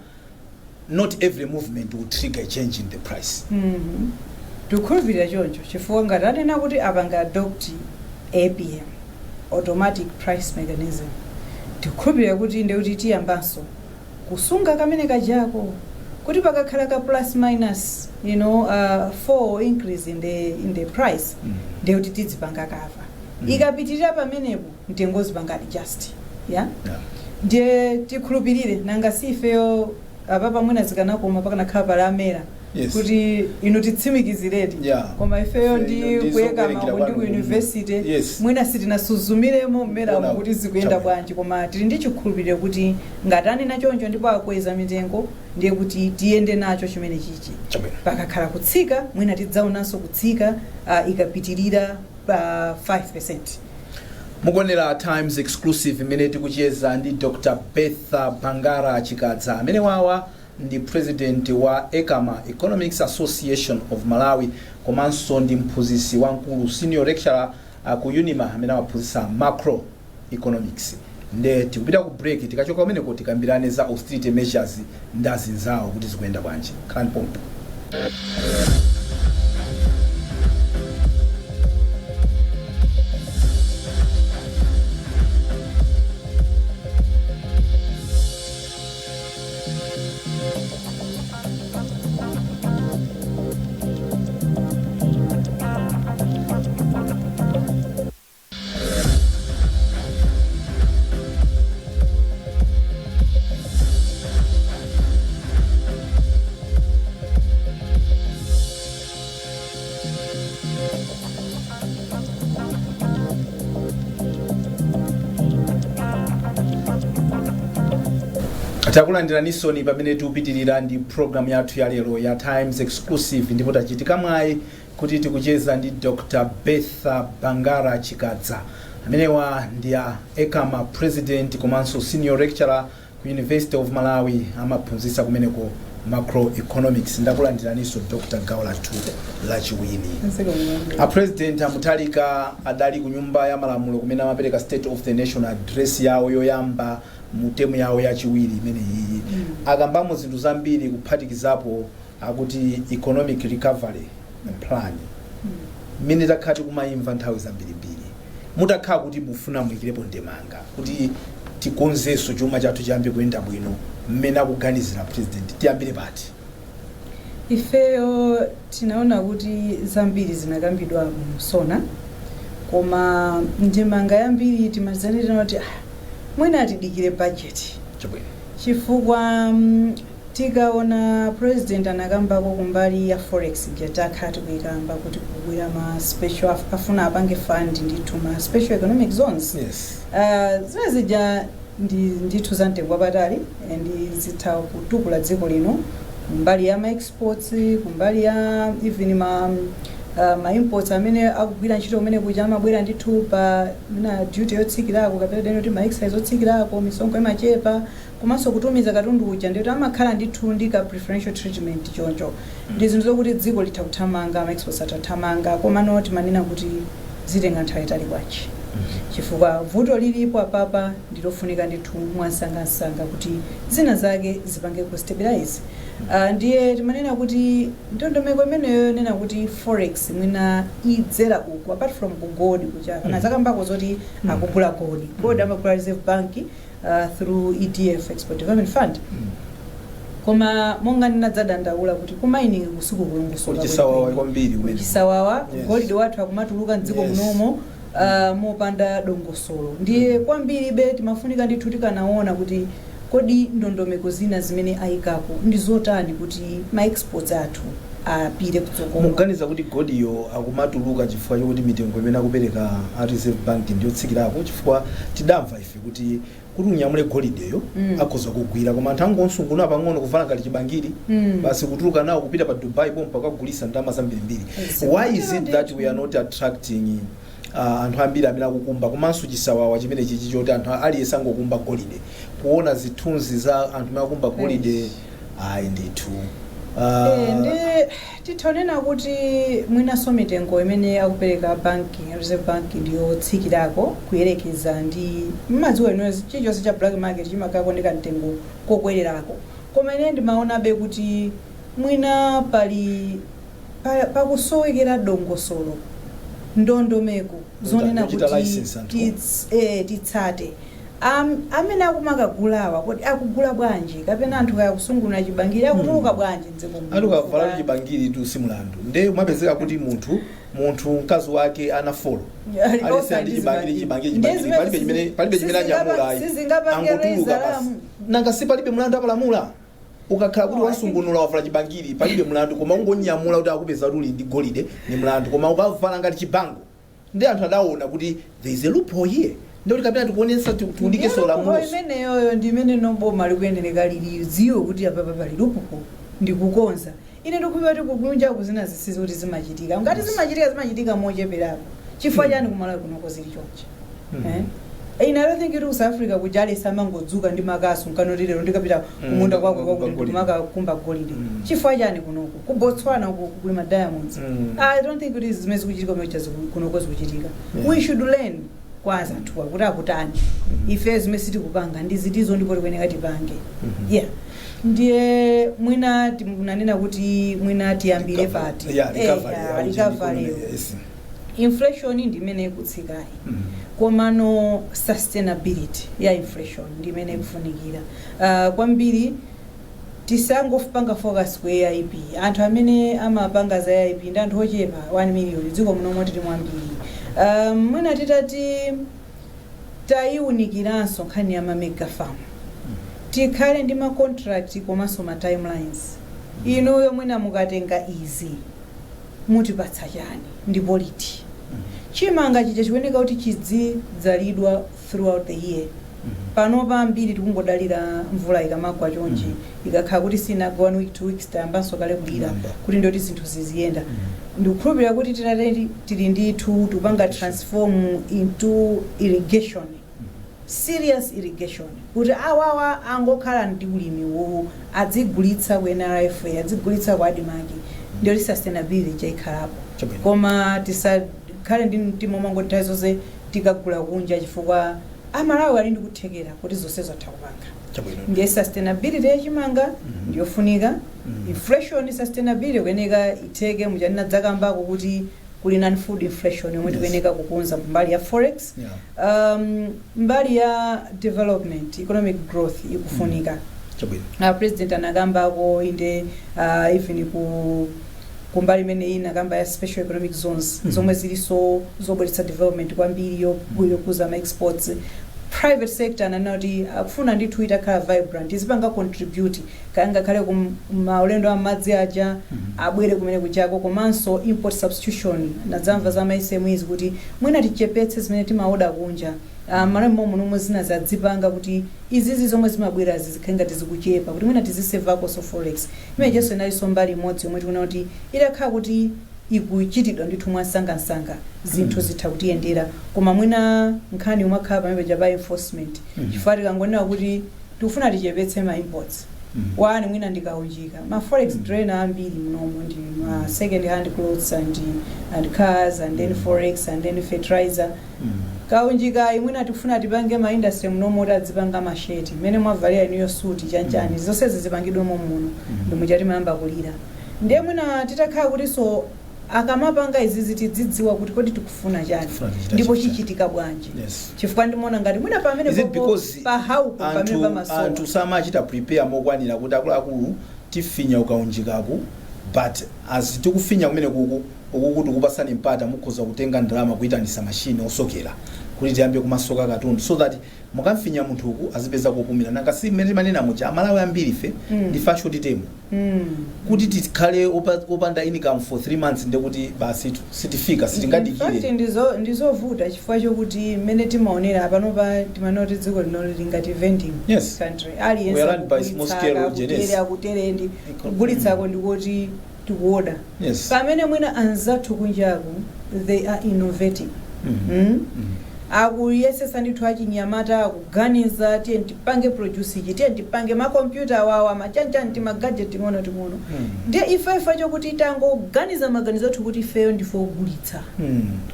not every movement will trigger a change in the price. Tukhulupirira choncho chifukwa ngati anena kuti apanga adopt APM automatic price mechanism tikhulupirira kuti ndi kuti tiyambanso kusunga kamene kajako kuti pakakhala ka plus minus 4 increase in the price ndi kuti tidzipanga kava ikapitirira pamenepo mtengo zipanga adjust ndiye tikhulupirire nanga sifeyo apapa mwina zikanakoma pakanakhala pala amera kuti ino titsimikiziredi koma ifeyo ndi kuyeka mawu ndi ku university mwina sitinasuzumiremo mmeramo kuti zikuyenda bwanji, koma tili ndi chikhulupiriro kuti ngati anena choncho ndipo akweza mitengo ndiye kuti tiyende nacho chimene chichi pakakhala kutsika mwina tidzaonanso kutsika ikapitirira 5%. Mukonera Times exclusive imene tikucheza ndi Dr. Betha Bangara Chikadza amene wawa ndi president wa ECAMA Economics Association of Malawi, komanso ndi mphunzitsi wankulu senior lecturer ku UNIMA amene amaphunzitsa macro economics. Nde tikupita ku break tikachoka kumeneko tikambirane za austerity measures ndi azinzawo kuti zikuyenda bwanji. Khalani pompo. Takulandiraniso ni pamene tupitirira ndi program yathu ya lero ya Times exclusive, ndipo tachitika mwayi kuti tikucheza ndi Dr. Betha Bangara Chikadza amene wa ndi ECAMA president komanso senior lecturer ku University of Malawi amaphunzitsa kumeneko macroeconomics. Ndakulandiraniso Dr. gawo lathu lachiwiri. A president amutalika adali ku nyumba ya malamulo kumene amapereka state of the nation address yawo yoyamba mutemu yawo yachiwiri imene iyi akambamo zinthu zambiri kuphatikizapo akuti economic recovery plan imene takhati kumayimva nthawi zambirimbiri mutakhala kuti mufuna muikirepo ndemanga kuti tikonzenso chuma chathu chiyambe kuyenda bwino mmene akuganizira president tiyambire pati. Ifeyo tinaona kuti zambiri zinakambidwa msona koma ndemanga yambiri timazanira kuti mwina tidikire budget chabwino chifukwa tikaona president anakambako kumbali ya forex jatakati kuikamba kuti kugwira ma special afuna apange fund ndithu ma special economic zones. Yes. Zazija ndithu za mtengo wapatali and zitha kutukula dziko lino kumbali ya ma exports kumbali ya even ma imports amene akugwira ntchito kumene kuja amabwera ndithu pa mina duty yotsikirako kapena deno kuti ma excise yotsikirako misonkho imachepa komanso kutumiza katundu uja ndithu amakhala ndithu ndi ka preferential treatment choncho ndi zinthu zokuti dziko litha kuthamanga ma exports atathamanga komano timanena kuti zitenga nthawi itali kwachi chifukwa vuto lilipo apapa ndilofunika ndithu mwansangasanga kuti zina zake zipange ku stabilize. Ndiye timanena kuti ndondomeko imeneyo nena kuti forex mwina idzera uku apart from ku gold kuja kana zakambako zoti akugula gold amagula reserve bank through EDF Export Development Fund. Koma monga ndinadzadandaula kuti kumining kusiku kulungusola kuchisawawa kwambiri kumene chisawawa gold wathu akumatuluka mdziko munomo mopanda dongosolo ndiye kwambiri be timafunika ndithu tikanaona kuti kodi ndondomeko zina zimene ayikapo ndi zotani kuti ma exports athu apite kutsogolo. muganiza kuti godiyo akumatuluka chifukwa chokuti mitengo imene akupereka a reserve bank ndiyotsikirako chifukwa tidamva ife kuti unyamule golideyo akhoza kugwira koma anthu angonsunguna pang'ono kuvala ngati chibangiri basi kutuluka nawo kupita pa Dubai pompa kugulisa ndalama zambirimbiri. Why is it that we are not attracting anthu ambiri amene akukumba komanso chisawawa chimene chichi choti anthu aliyense angokumba golide kuona zithunzi za anthu amene akumba golide ayi ndithu titonena kuti mwinaso mitengo imene akupereka banki reserve bank ndiyotsikirako kuyerekeza ndi mmadziwa ino chilichonse cha black market chimakakoneka mtengo kokwererako koma ine ndimaonabe kuti mwina pali pakusowekera dongosolo ndondomeko zonena kuti titsate amene akumakagulawa kuti akugula bwanji kapena anthu kayakusungulira chibangiri akutuluka bwanji mdziko muno akavala chibangiri tu simulandu nde umapezeka kuti munthu mkazi wake anafolo alese ndi chibangiri palibe chimene anyamula angotuluka basi nanga si palibe mlandu apalamula ukakhala kuti wasungunula wavala chibangiri palibe mlandu koma ungonyamula kuti akupeza kuti ndi golide ni mlandu koma ukavala ngati chibango ndi anthu adaona kuti there is a loophole here ndio kapena tukuonesa tuundike sola muno imene yoyo ndi imene nomboma likuyendereka liliziwe kuti apa pali loophole ndikukonza ine ndikupiwa kuti kukunja kuzina zisizo kuti zimachitika ngati zimachitika mocheperapo chifukwa chani kumala kunoko zili chonje I don't think it was Africa kujali samangodzuka ndi makasu nkanotero ndikapita kumunda kwako kwakuti kumaka golide chifukwa chani kunoko ku Botswana kuli ma diamonds. I don't think it is zimezi kuchitika mecha kunoko zikuchitika. We should learn kwanza tuwa kuti akutani ife zimezi tikupanga ndizitizo ndipo tikweneka tipange ndiye mwina tinanena kuti mwina tiyambire pati recovery inflation ndi imene ikutsikayi komano sustainability ya inflation ndi imene ikufunikira kwambiri tisangofupanga focus ku AIP anthu amene amapanga za AIP ndi anthu ochepa 1 million dziko muno moti timwambiri mwina titati tayiwunikiranso nkhani ya ma mega farm tikhale ndi ma contract komanso ma timelines inuyo mwina mukatenga izi mutipatsa chani ndipo liti chimanga chicha chikuoneka kuti chidzidzalidwa throughout the year pano pambiri tikungodalira mvula ikamagwa chonje ikakhala kuti sina 1 week 2 weeks tayambanso kale kulira kuti ndoti zinthu ziziyenda ndikukhulupirira kuti tili ndithu tikupanga transform into irrigation serious irrigation kuti awawa angokhala ndi ulimi wo adzigulitsa ku NRFA adzigulitsa ku adimaki ndio sustainability chaikhalapo koma tisakhale ndi mtima mangoti zonse tikagula kunja chifukwa amalawi ali ndi kuthekera kuti zonse zatha kupanga ndiye sustainability yachimanga ndiyofunika inflation sustainability kuyeneka itheke muchanena dzakambako kuti kuli non food inflation yomwe tikuyeneka kukonza mbali ya forex mbali ya development economic growth ikufunika president anakambako inde even kumbali imene inakamba ya special economic zones zomwe ziliso zobweretsa development kwambiri yokuza ma exports private sector ananoti akufuna ndithu itakhala vibrant izipanga contribute kanga khale kumaulendo amadzi aja abwere kumene kuchako komanso import substitution nadzamva za SMEs kuti mwina tichepetse zimene timaoda kunja malemo munomwe zina zadzipanga kuti izizi zomwe zimabwera zizikhenga tizikuchepa kuti mwina tizisevako so forex imene jeso inalinso mbali imodzi yomwe tikuona kuti itakhala kuti ikuchitidwa ndithu mwasangasanga zinthu zitha kutiyendera koma mwina nkhani umakhala pamene pa enforcement chifukwa tikangonena kuti tikufuna tichepetse ma imports wani mwina ndikaunjika ma forex trader ambiri mnomo ndi ma second hand clothes and cars and then forex and then fertilizer kaunjika imwina tikufuna tipange ma industry mnomo tadzipanga masheti mene mwavalia iniyo suit chanchani zonse zipangidwe muno ndomwe chati mayamba kulira ndiye mwina titakhala kuti so akamapanga izizi tidzidziwa kuti kodi tikufuna chani ndipo chichitika bwanji chifukwa ndimona ngati mwina pamene pa how pamene pamaso anthu samachita prepare mokwanira kuti akuluakulu tifinya ukaunjikaku but as tikufinya kumene ukuti kupasani mpata mukhoza kutenga ndalama kuyitanisa machine osokera kuti tiyambe kumasoka katundu so that mukamfinya munthu uku azipeza kupumira nanga si mmene manena mucha Amalawi ambiri ife ndi fashion titemu kuti tikhale opanda income for 3 months ndekuti basi sitifika sitingadikire ndizovuta chifukwa chokuti mmene timaonera pano pa timanoti dziko lino lingati vending country aliyense akutere kugulitsako ndikuti tikuoda pamene mwina anzathu kunjaku they are innovating akuyesesa ndithu achinyamata akuganiza tiye tipange produce ichi tiye tipange makompyuta wawa machanchani timagadget ting'ono ndiye ife chokuti tangoganiza maganizo athu kuti ifeyo ndifo ogulitsa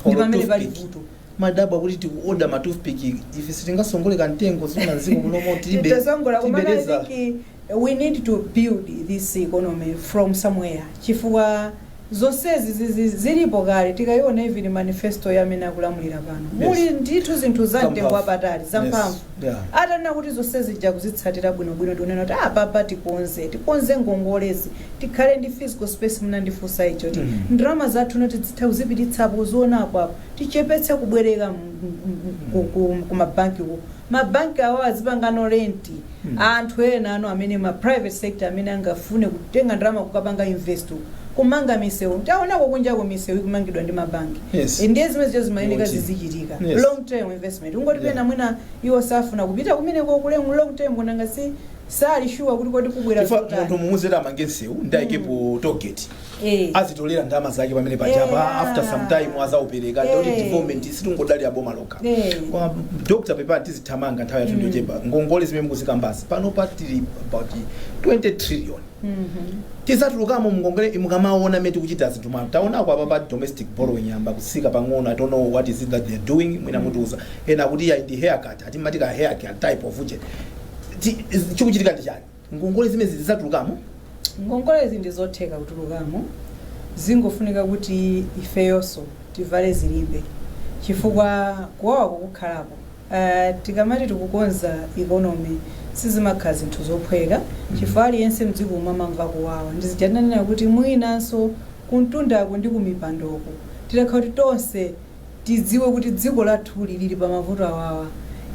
ndi pamene pali vuto madaba kuti tikuoda ma toothpick ife sitingasongoleka mtengo zina nziko mulomo tibeleza we need to build this economy from somewhere chifukwa zonsezi zilipo kale tikaiona even manifesto yamene akulamulira pano muli ndithu zinthu za mtengo wapatali zamphamvu atanena kuti zonsezi jakuzitsatira bwinobwino tikunena kuti apapa tikonze ngongolezi tikhale ndi physical space munandifunsa icho kuti ndalama zathu noti zitha kuzipititsapo zionapo apo tichepetse kubwereka kumabanki uko mabanki awo azipangano renti anthu ena ano amene ma private sector amene angafune kutenga ndalama kukapanga invest kumanga misewu taonako kunjako misewu kumangidwa ndi mabanki ndiye zimene zimayeneka zizichitika long term investment ungoti pena mwina iwo safuna kupita kumene kokule long term kunanga si sali sure kuti kodi kubwera munthu mumuzera amange nsewu ndaikepo target azitolera ndalama zake pamene pachapa after some time azaupereka ndoti development situngodali aboma lokha kwa Dr. Pepa tizithamanga nthawi yathu ndochepa ngongole zimene mukuzikambasa pano patili about 20 trillion tizatulukamo mngongole mukamaona meti kuchita zinthu mwa taonako apa domestic borrowing yamba kusika pang'ono I don't know what is it that they're doing mwina mutuza ena kuti ya ndi haircut atimatika haircut type of uje chikuchitika ndi chani ngongole zimene zizatulukamo ngongole zindizotheka kutulukamo zingofunika kuti ifeyonso tivale zilimbe chifukwa kuwawa kukukhalapo tikamati tikukonza economy sizimakhala zinthu zophweka chifukwa aliyense mdziko umamva kuwawa ndizijananena kuti mwinanso kuntundako ndi kumipandoko titakhala kuti tonse tidziwe kuti dziko lathu lili pa mavuto awawa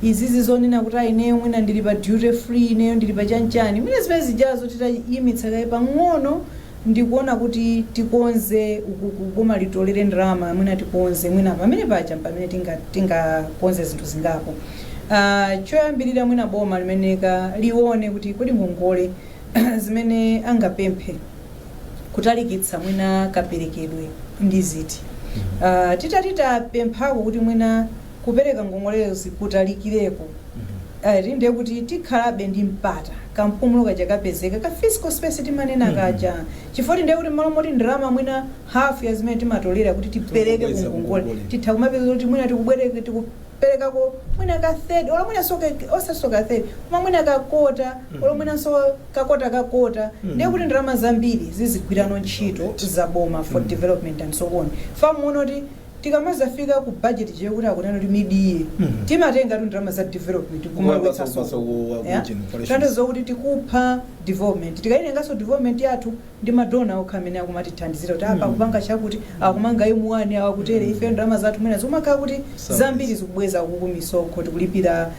izizi zonena kuti ineyo mwina ndili pa duty free ineyo ndili pa chanchani mwina zimene zijazo titayimitsa kaye pang'ono ndikuona kuti tikonze ukuboma litolere ndalama mwina tikonze mwina pamene pacha pamene tingakonze zinthu zingapo choyambirira mwina boma limeneka lione kuti kodi ngongole zimene angapemphe kutalikitsa mwina kaperekedwe ndi ziti titapemphako kuti mwina kupereka ngongolezi kutalikireko ndiye kuti tikhalabe ndi mpata kampumulo kaja kapezeka ka physical space timanena kaja chifukwa ndiye kuti malo moti ndalama mwina half ya zimene timatolera kuti tipereke ngongole titha kumapeza kuti mwina tikubwereke tikuperekako mwina ka third ola mwina osasoka third koma mwina kakota ola mwina so kakota ndiye kuti ndalama zambiri zizigwirano ntchito zaboma for development and so on famuona kuti tikamazafika ku budget chekuti akunena kuti midiye timatenga ndalama za development kumawetsa tanthauza kuti tikupha development tikaitenganso development yathu ndi madona okha amene akumatithandizira kuti apa kupanga chakuti akumanga imuwani awakutere ife ndalama zathu mwina zimakhala kuti zambiri zikubweza kuku misonkho tikulipira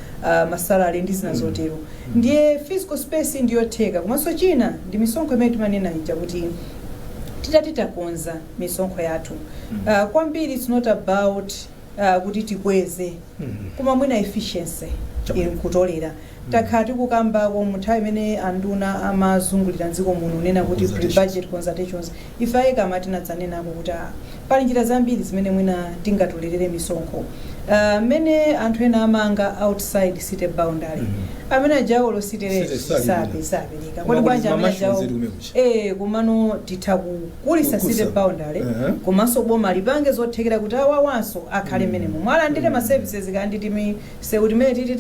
masalari ndi zina zotero ndiye physical space ndiyotheka komanso china ndi misonkho imene timanena ija kuti titakonza misonkho yathu kwambiri it's not about kuti tikweze koma mwina efficiency kutolera takhala tikukambako munthawi imene anduna amazungulira mdziko muno unena kuti pre-budget consultations ife ayika amatinadzanenako kuti pali njira zambiri zimene mwina tingatolerere misonkho mene anthu ena amanga outside city boundary amene ajawo lositere sapereka kodi bwanja amene ajawo kumano titha kukulisa city boundary komanso boma lipange zothekera kuti awawanso akhale mmene momwe alandire ma services kanditi seuti mene titi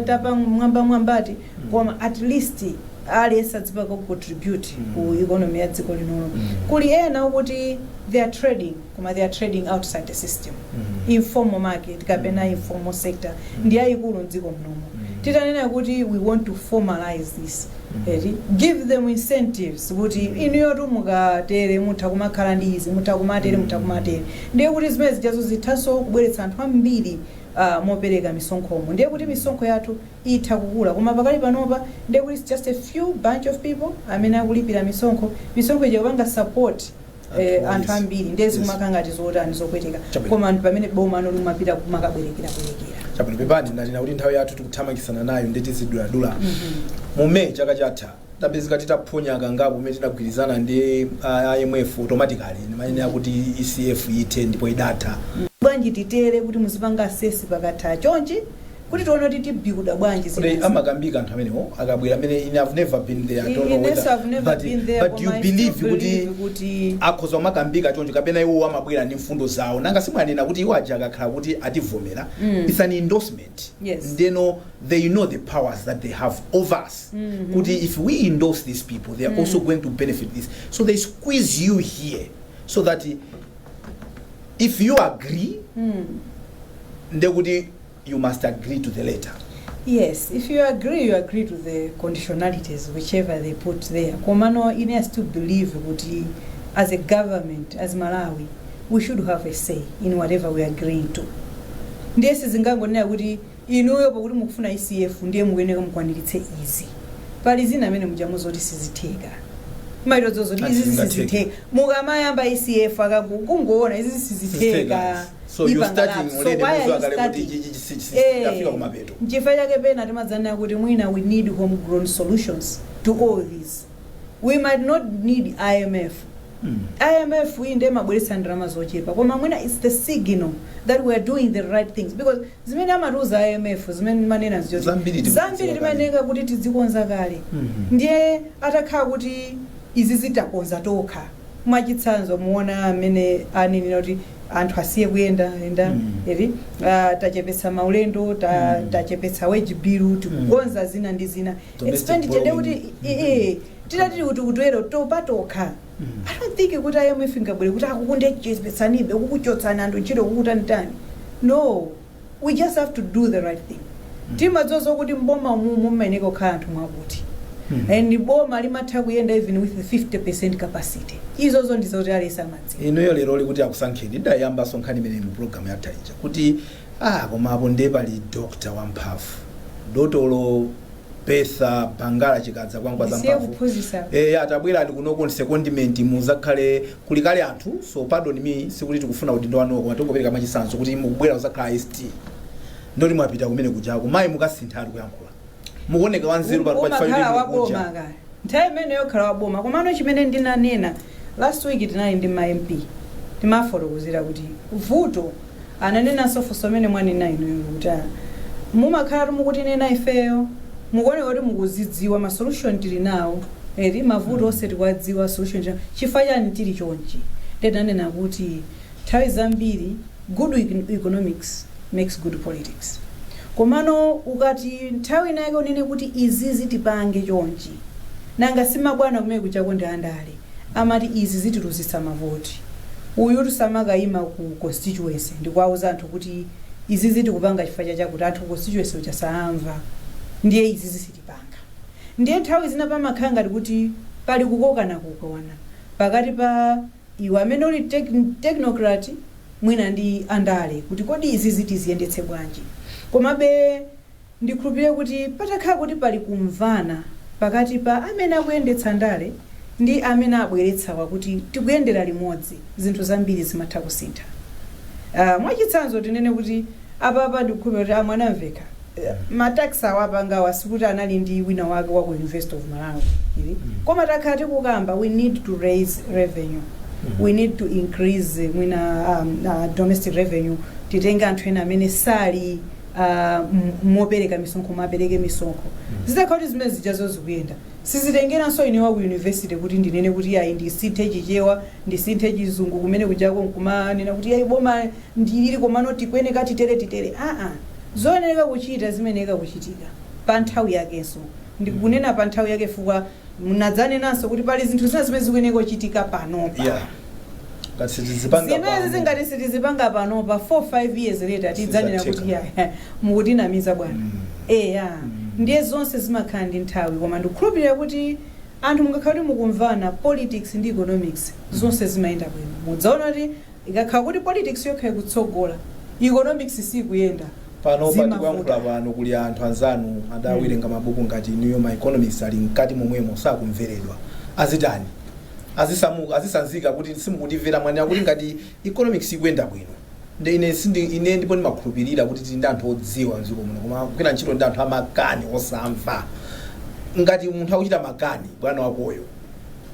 tapa mwambati koma at least aliyense adzipaka kucontribute ku economy ya dziko linono kuli ena ukuthi they are trading koma they are trading outside the system informal market kapena informal sector ndi ayikulu mdziko mnomo titanena kuti we want to formalize this give them incentives kuti inuyo mukatere mutha kumakhala ndi izi mutha kumatere ndiye kuti zimene zijazo zithanso kubweretsa anthu ambiri mopereka misonkhomo ndiye kuti misonkho yathu itha kukula koma pakali panopa ndiye kuti it's just a few bunch of people amene akulipira misonkho ija kupanga support anthu ambiri ndiye zikumakhala ngati zotani zopweteka koma pamene boma limapita kumakabwerekera chabwino pepani ndalina kuti nthawi yathu tikuthamangitsana nayo ndi tiziduladula mu May chaka chatha tapezeka titaphonya kangapo umene tinagwirizana ndi IMF automatically imene akuti ECF ite ndipo idatha bwanji titere kuti muzipanga assess pakatha chonchi kuti tione kuti tibuilda bwanji kuti amakambika anthu amenewo akabwera amene I've never been there I don't know whether but you believe kuti akhoza makambika chonchi kapena iwo amabwera ndi mfundo zawo nanga simwanena kuti iwo aja akakhala kuti ativomera it's an endorsement they know the powers that they have over us kuti if we endorse these people they are also going to benefit this so they squeeze you here so that if you agree you must agree to the letter. Yes, if you agree to the conditionalities, whichever they put there. Komano, it has to believe that as a government, as Malawi, we should have a say in whatever we are agreeing to. Ndiye sizingangonena kuti inuyo pakuti mukufuna ECF ndiye muyenera mukwaniritse izi. Pali zina amene mujamu zoti sizitheka. Maitozo zoti izi sizitheka. Mukamayamba ECF akakungoona izi sizitheka. So you starting already afika kumapeto. Nchifukwa chake pena timadzana kuti mwina we need homegrown solutions to all this. We might not need IMF. IMF we ndiye mabweretsa ndalama zochepa koma mwina it's the signal that we are doing the right things because zimene amatuza IMF zimene manena zoti zambiri timanenga kuti tidzikonza kale ndiye atakhala kuti izi zitakonza tokha mwachitsanzo muona amene anenera kuti anthu asiye kuyenda tachepetsa maulendo tachepetsa wage bill tikukonza zina ndi zina expenditure de kuti titati kuti kutwero topatokha I don't think kuti IMF ingabwere kuti akukundechepetsanibe kukuchotsana anthu ntchito kukutanitani no we just have to do the right thing timadzozo kuti mboma mumayeneka kukhala anthu mwakuti and boma limatha kuyenda even with the 50% capacity izozo ndizoti alisa madzi inoyo lero likuti akusankheni ndayamba sonkhani imene mu program ya Taija kuti koma apo ndiye pali doctor wamphafu dotolo Betha Bangala chikadza kwangwa za mphafu atabwera ali kunoko secondment muzakhale kulikale anthu so pardon me sikuti tikufuna kuti ndowano koma tingopereka machisanzo kuti mukubwera uzakhala ST ndoti mwapita kumene kujako mayi mukasintha ali kuyankhula mukoneka wanzeru pa chifukwa waboma ka nthawi imene yokhala waboma komano chimene ndinanena last week tinali ndi ma MP timafotokozera kuti vuto ananena sofuso amene mwanena inu kuti mumakhala mukuti nena ifeyo mukuone kuti mukuzidziwa ma solution tili nawo mavuto onse tikwadziwa solution chifukwa chani tili chonchi tinanena kuti nthawi zambiri good economics makes good politics komano ukati nthawi naye unene kuti izi zitipange chonchi nanga simabwana kumene kuchako ndi andale amati izi zitiruzisa mavoti uyu tusamakayima ku constituency ndikuwauza anthu kuti izi zitikupanga chifukwa chakuti anthu ku constituency uchasamva ndiye izi zisitipanga. Ndiye nthawi zina pamakhala ngati kuti pali kukokana kukowana pakati pa iwe amene uli technocrat mwina ndi andale kuti kodi izi zitiziyendetse bwanji. Komabe ndikhulupirire kuti patakhala kuti pali kumvana pakati pa amene akuyendetsa ndale ndi amene abweretsawa kuti tikuyendera limodzi zinthu zambiri zimatha kusintha. Mwachitsanzo tinene kuti apa ndikukhulupirira kuti amwana amveka matax awapangawa sikuti anali ndi wina wake wa ku University of Malawi koma takhala tikukamba we need to raise revenue, we need to increase domestic revenue, titenge anthu ena amene sali mopereka misonkho mapereke misonkho zizakhala kuti zimene zijazo zikuyenda sizitengeranso ine wa ku university kuti ndinene kuti ayi ndisinthe chichewa ndisinthe chizungu kumene kujako nkumanena kuti ayi boma ndilili komano tikweneka titere zoyenera kuchita zimeneka kuchitika pa nthawi yakenso ndikunena pa nthawi yake fuka munadzanenanso kuti pali zinthu zina zimene zikuyeneka kuchitika panopa zimene zingati sitizipanga panopa 4-5 years later tidzanena kuti mukutinamiza bwana ndiye zonse zimakhala ndi nthawi koma ndikukhulupirira kuti anthu mungakhala kuti mukumvana politics ndi economics zonse zimayenda bwino. Mudzaona kuti ikakhala kuti politics yokha ikutsogola economics sikuyenda pano patikuyankhula pano kuli anthu anzanu adawerenga mabuku ngati New My Economics ali mkati momwemo sakumveredwa azitani azisanzika kuti simukutimvera mwani akuti ngati economics ikuyenda bwino ine ndipo ndimakhulupirira kuti tili ndi anthu odziwa mdziko muno koma kugwira ntchito ndi anthu amakani osamva. Ngati munthu akuchita makani bwana wakoyo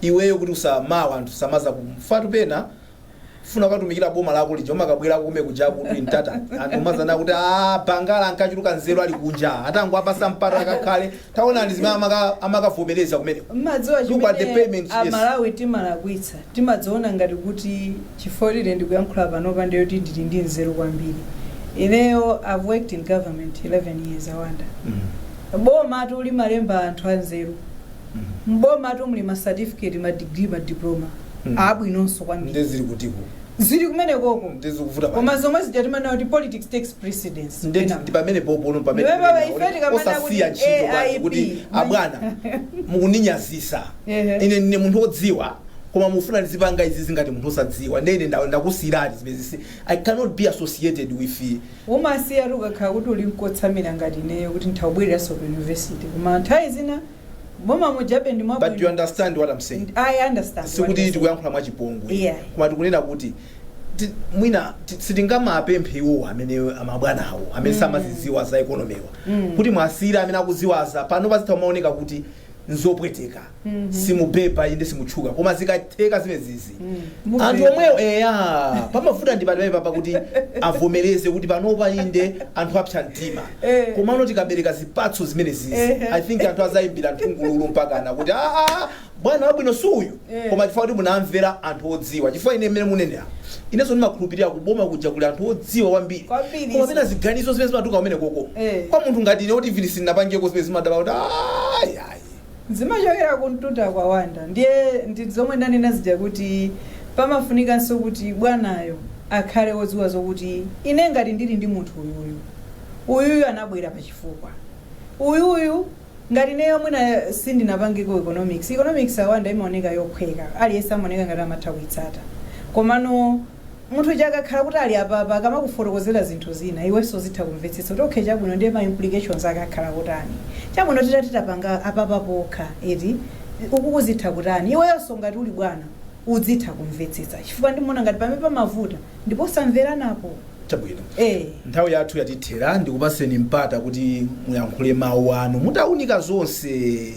iweyo kuti usamawa anthu samaza kumfatu pena funa katumikira boma lako lija umakabwera kume kuja kuti ntata anthu mazana kuti bangala ankachuluka nzeru ali kunja atango apasa mpata akakhale taona ndi zimene amakafomereza kumene madziwa chimene Malawi timalakwitsa timadzaona ngati kuti chifolire ndikuyankhula panopa ndiyo kuti ndili ndi nzeru kwambiri. Ineyo I've worked in government 11 years awanda boma tuli malemba anthu anzeru mboma tumuli ma certificate ma degree ma diploma abwinonso kwambiri ndezili kutiko zili kumene koko ndezikuvuta koma zomwe zijatimana kuti politics takes precedence ndi pamene popo pamene osasiya ntchito kuti abwana mukuninyazisa ine munthu odziwa koma mufuna ndizipanga izi zingati munthu osadziwa ndene ndakusirati zimezi I cannot be associated with umasiya ukakhala kuti uli nkotsamira ngati ineyo kuti nthawubwereranso ku university koma nthawi zina boma mujabe ndi mwa but you understand what I'm saying. I understand sikuti tikuyankhula mwa chipongwe koma tikunena kuti mwina sitingamapemphe iwo amene amabwanawo amene samaziziwa za economy kuti mwasira amene akuziwaza pano pazitha maoneka kuti nzopweteka simupepa inde simutchuka koma zikatheka zimezizi anthu omweyo pamafuta ndi pamene papa kuti avomereze kuti panopa inde anthu apsa mtima komano tikabereka zipatso zimenezizi I think anthu azayimbira nthungululu mpakana kuti bwana wabwino suyu koma chifukwa kuti munamvera anthu odziwa chifukwa ine mmene munenera ineso ndimakhulupirira kuboma kuja kuli anthu odziwa kwambiri koma pena ziganizo zimene zimatuka kumene koko kwa munthu ngati ine kuti vili sinnapangeko zimene zimadaba kuti zimachokera kuntunda kwawanda ndiye zomwe ndanena zija kuti pamafunikanso kuti bwanayo akhale wodziwa zokuti ine ngati ndili ndi munthu uyuyu anabwera pachifukwa uyuyu ngati neyo mwina sindinapangeko economics awanda imaoneka yokhweka aliyense amaoneka ngati amatha kuitsata komano munthu chakakhala kuti ali apapa kamakufotokozera zinthu zina iwenso zitha kumvetsetsa kuti okay chabwino ndiye ma implications akakhala kutani chabwino titapanga apapa pokha eti ukukuzitha kutani iwenso ngati uli bwana uzitha kumvetsetsa chifukwa ndimona ngati pamene pamavuta ndipo samveranapo chabwino nthawi yathu yatithera ndikupaseni mpata kuti muyankhule mawu anu mutaunika zonse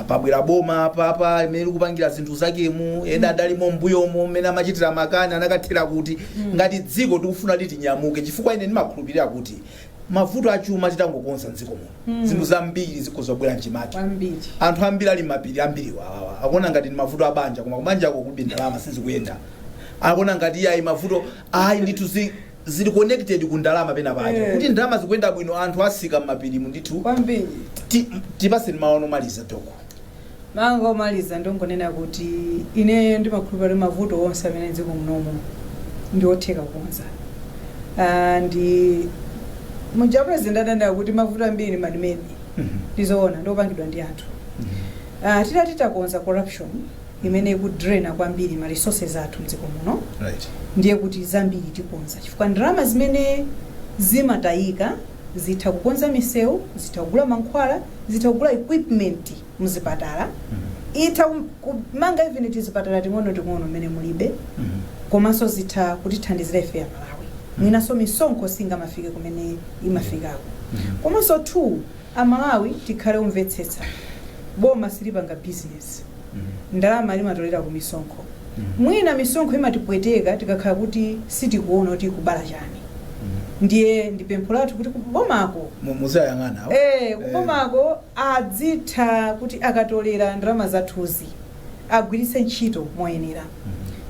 pabwera boma apapa imene likupangira zinthu zakemu ena adalimo mbuyomo mmene amachitira makani anakathera kuti ngati dziko tikufuna litinyamuke chifukwa ine ndimakhulupirira kuti mavuto achuma titangokonza mdziko muno zinthu zambiri zikhozobwera mchimati anthu ambiri ali mapiri ambiri wawawa akuona ngati ni mavuto abanja koma kubanjako kulibe ndalama sizikuyenda akuona ngati ayi mavuto ndithu zili connected ku ndalama pena paja kuti ndalama zikuyenda bwino anthu asika mmapirimu ndithu kwambiri tipaseni mawu omaliza toko manga omaliza ndongonena kuti ine ndimakhulupirira mavuto onse amene dziko munomo ndiotheka kukonza. Ndi muja president adandaula kuti mavuto ambiri madimeni ndizoona ndopangidwa ndi anthu. Titakonza corruption imene ikudraina kwambiri ma resources athu mdziko muno, ndiye kuti zambiri tikonza chifukwa ndalama zimene zimatayika zitha kukonza misewu, zitha kugula mankhwala, zitha kugula equipment muzipatala, itha kumanga even tizipatala ting'ono mmene mulibe, komanso zitha kutithandizira ife Amalawi mwinaso misonkho singamafike kumene imafikako. Komanso 2 Amalawi tikhale omvetsetsa boma silipanga business, ndalama limatolera ku misonkho. Mwina misonkho imatipweteka tikakhala kuti sitikuona kuti kubala chani. Ndiye ndipempho lathu kuti kubomako muzayang'ana kubomako adzitha kuti akatolera ndalama zathuzi agwiritse ntchito moyenera,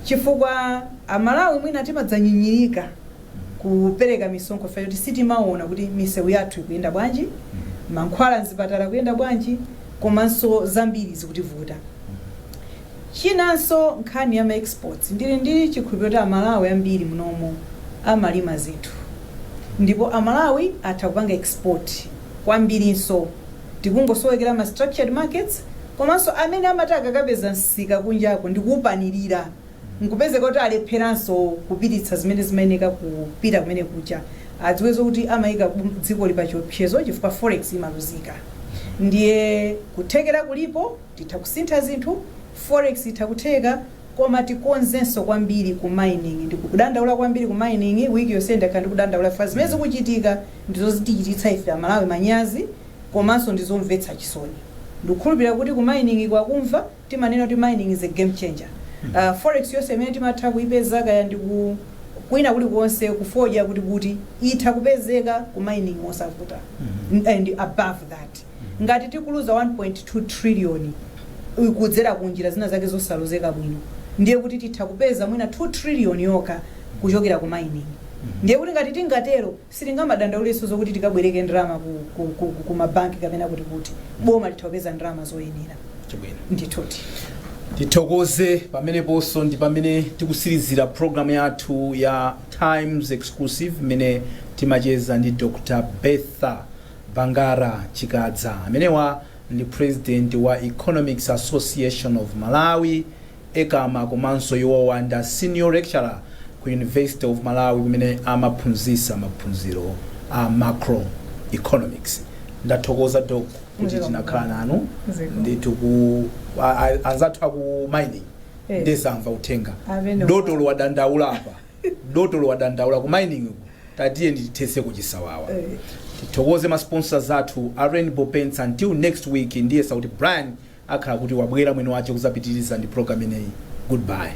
chifukwa Amalawi mwina timadzanyinyirika kupereka misonkho ife kuti sitimaona kuti misewu yathu ikuyenda bwanji, mankhwala mzipatala kuyenda bwanji, komanso zambiri zikutivuta. Chinanso nkhani ya exports, ndili ndi chikhulupiriro kuti Amalawi ambiri munomo amalima zinthu, ndipo Amalawi atha kupanga export kwambirinso, tikungosowekera ma structured markets, komanso amene amataka kapeza nsika kunjako ndikuupanirira nkupezeka kuti alepheranso kupititsa zimene zimayeneka kupita kumene kucha, adziwezo kuti amayika dziko lipa chiopsezo chifukwa forex imaluzika. Ndiye kuthekera kulipo titha kusintha zinthu, forex itha kutheka, koma tikonzenso kwambiri ku mining. Ndikudandaula kwambiri ku mining, wiki yonse ndakhala ndikudandaula fa zimene zikuchitika ndizo zitichititsa ife Amalawi manyazi, komanso ndizomvetsa chisoni. Ndikukhulupirira kuti ku mining kwakumva timanena kuti mining is a game changer. Forex yonse imene timatha kuipeza kaya ndiku kwina kulikonse kufoja kuti itha kupezeka ku mining mosavuta. And above that, ngati tikuluza 1.2 trillion kudzera kunjira zina zake zosalozeka bwino, ndiye kuti titha kupeza mwina 2 trillion yoka kuchokera ku mining. Ndiye kuti ngati tingatero sitingamadandauleso zokuti tikabwereke ndalama ku mabanki kapena kuti boma litha ndalama zoyenera. Nditoti tithokoze pameneponso ndi pamene tikusirizira program yathu ya Times Exclusive imene timacheza ndi Dr. Bertha Bangara Chikadza, amenewa ndi president wa Economics Association of Malawi, ekama komanso iwowa ndi senior lecturer ku University of Malawi kumene amaphunzitsa maphunziro a macro economics. Ndathokoza Doc kuti tinakhala nanu nditu anzathu aku mining ndesamva uthenga dotolo wadandaula apa dotolo wadandaula ku mining tatiye ndithese kuchisawawa. Tithokoze ma sponsors athu a Rainbow Paints. Until next week, ndiye sauti Brian akhala kuti wabwera mwene wache kuzapitiriza ndi program ineyi. Goodbye.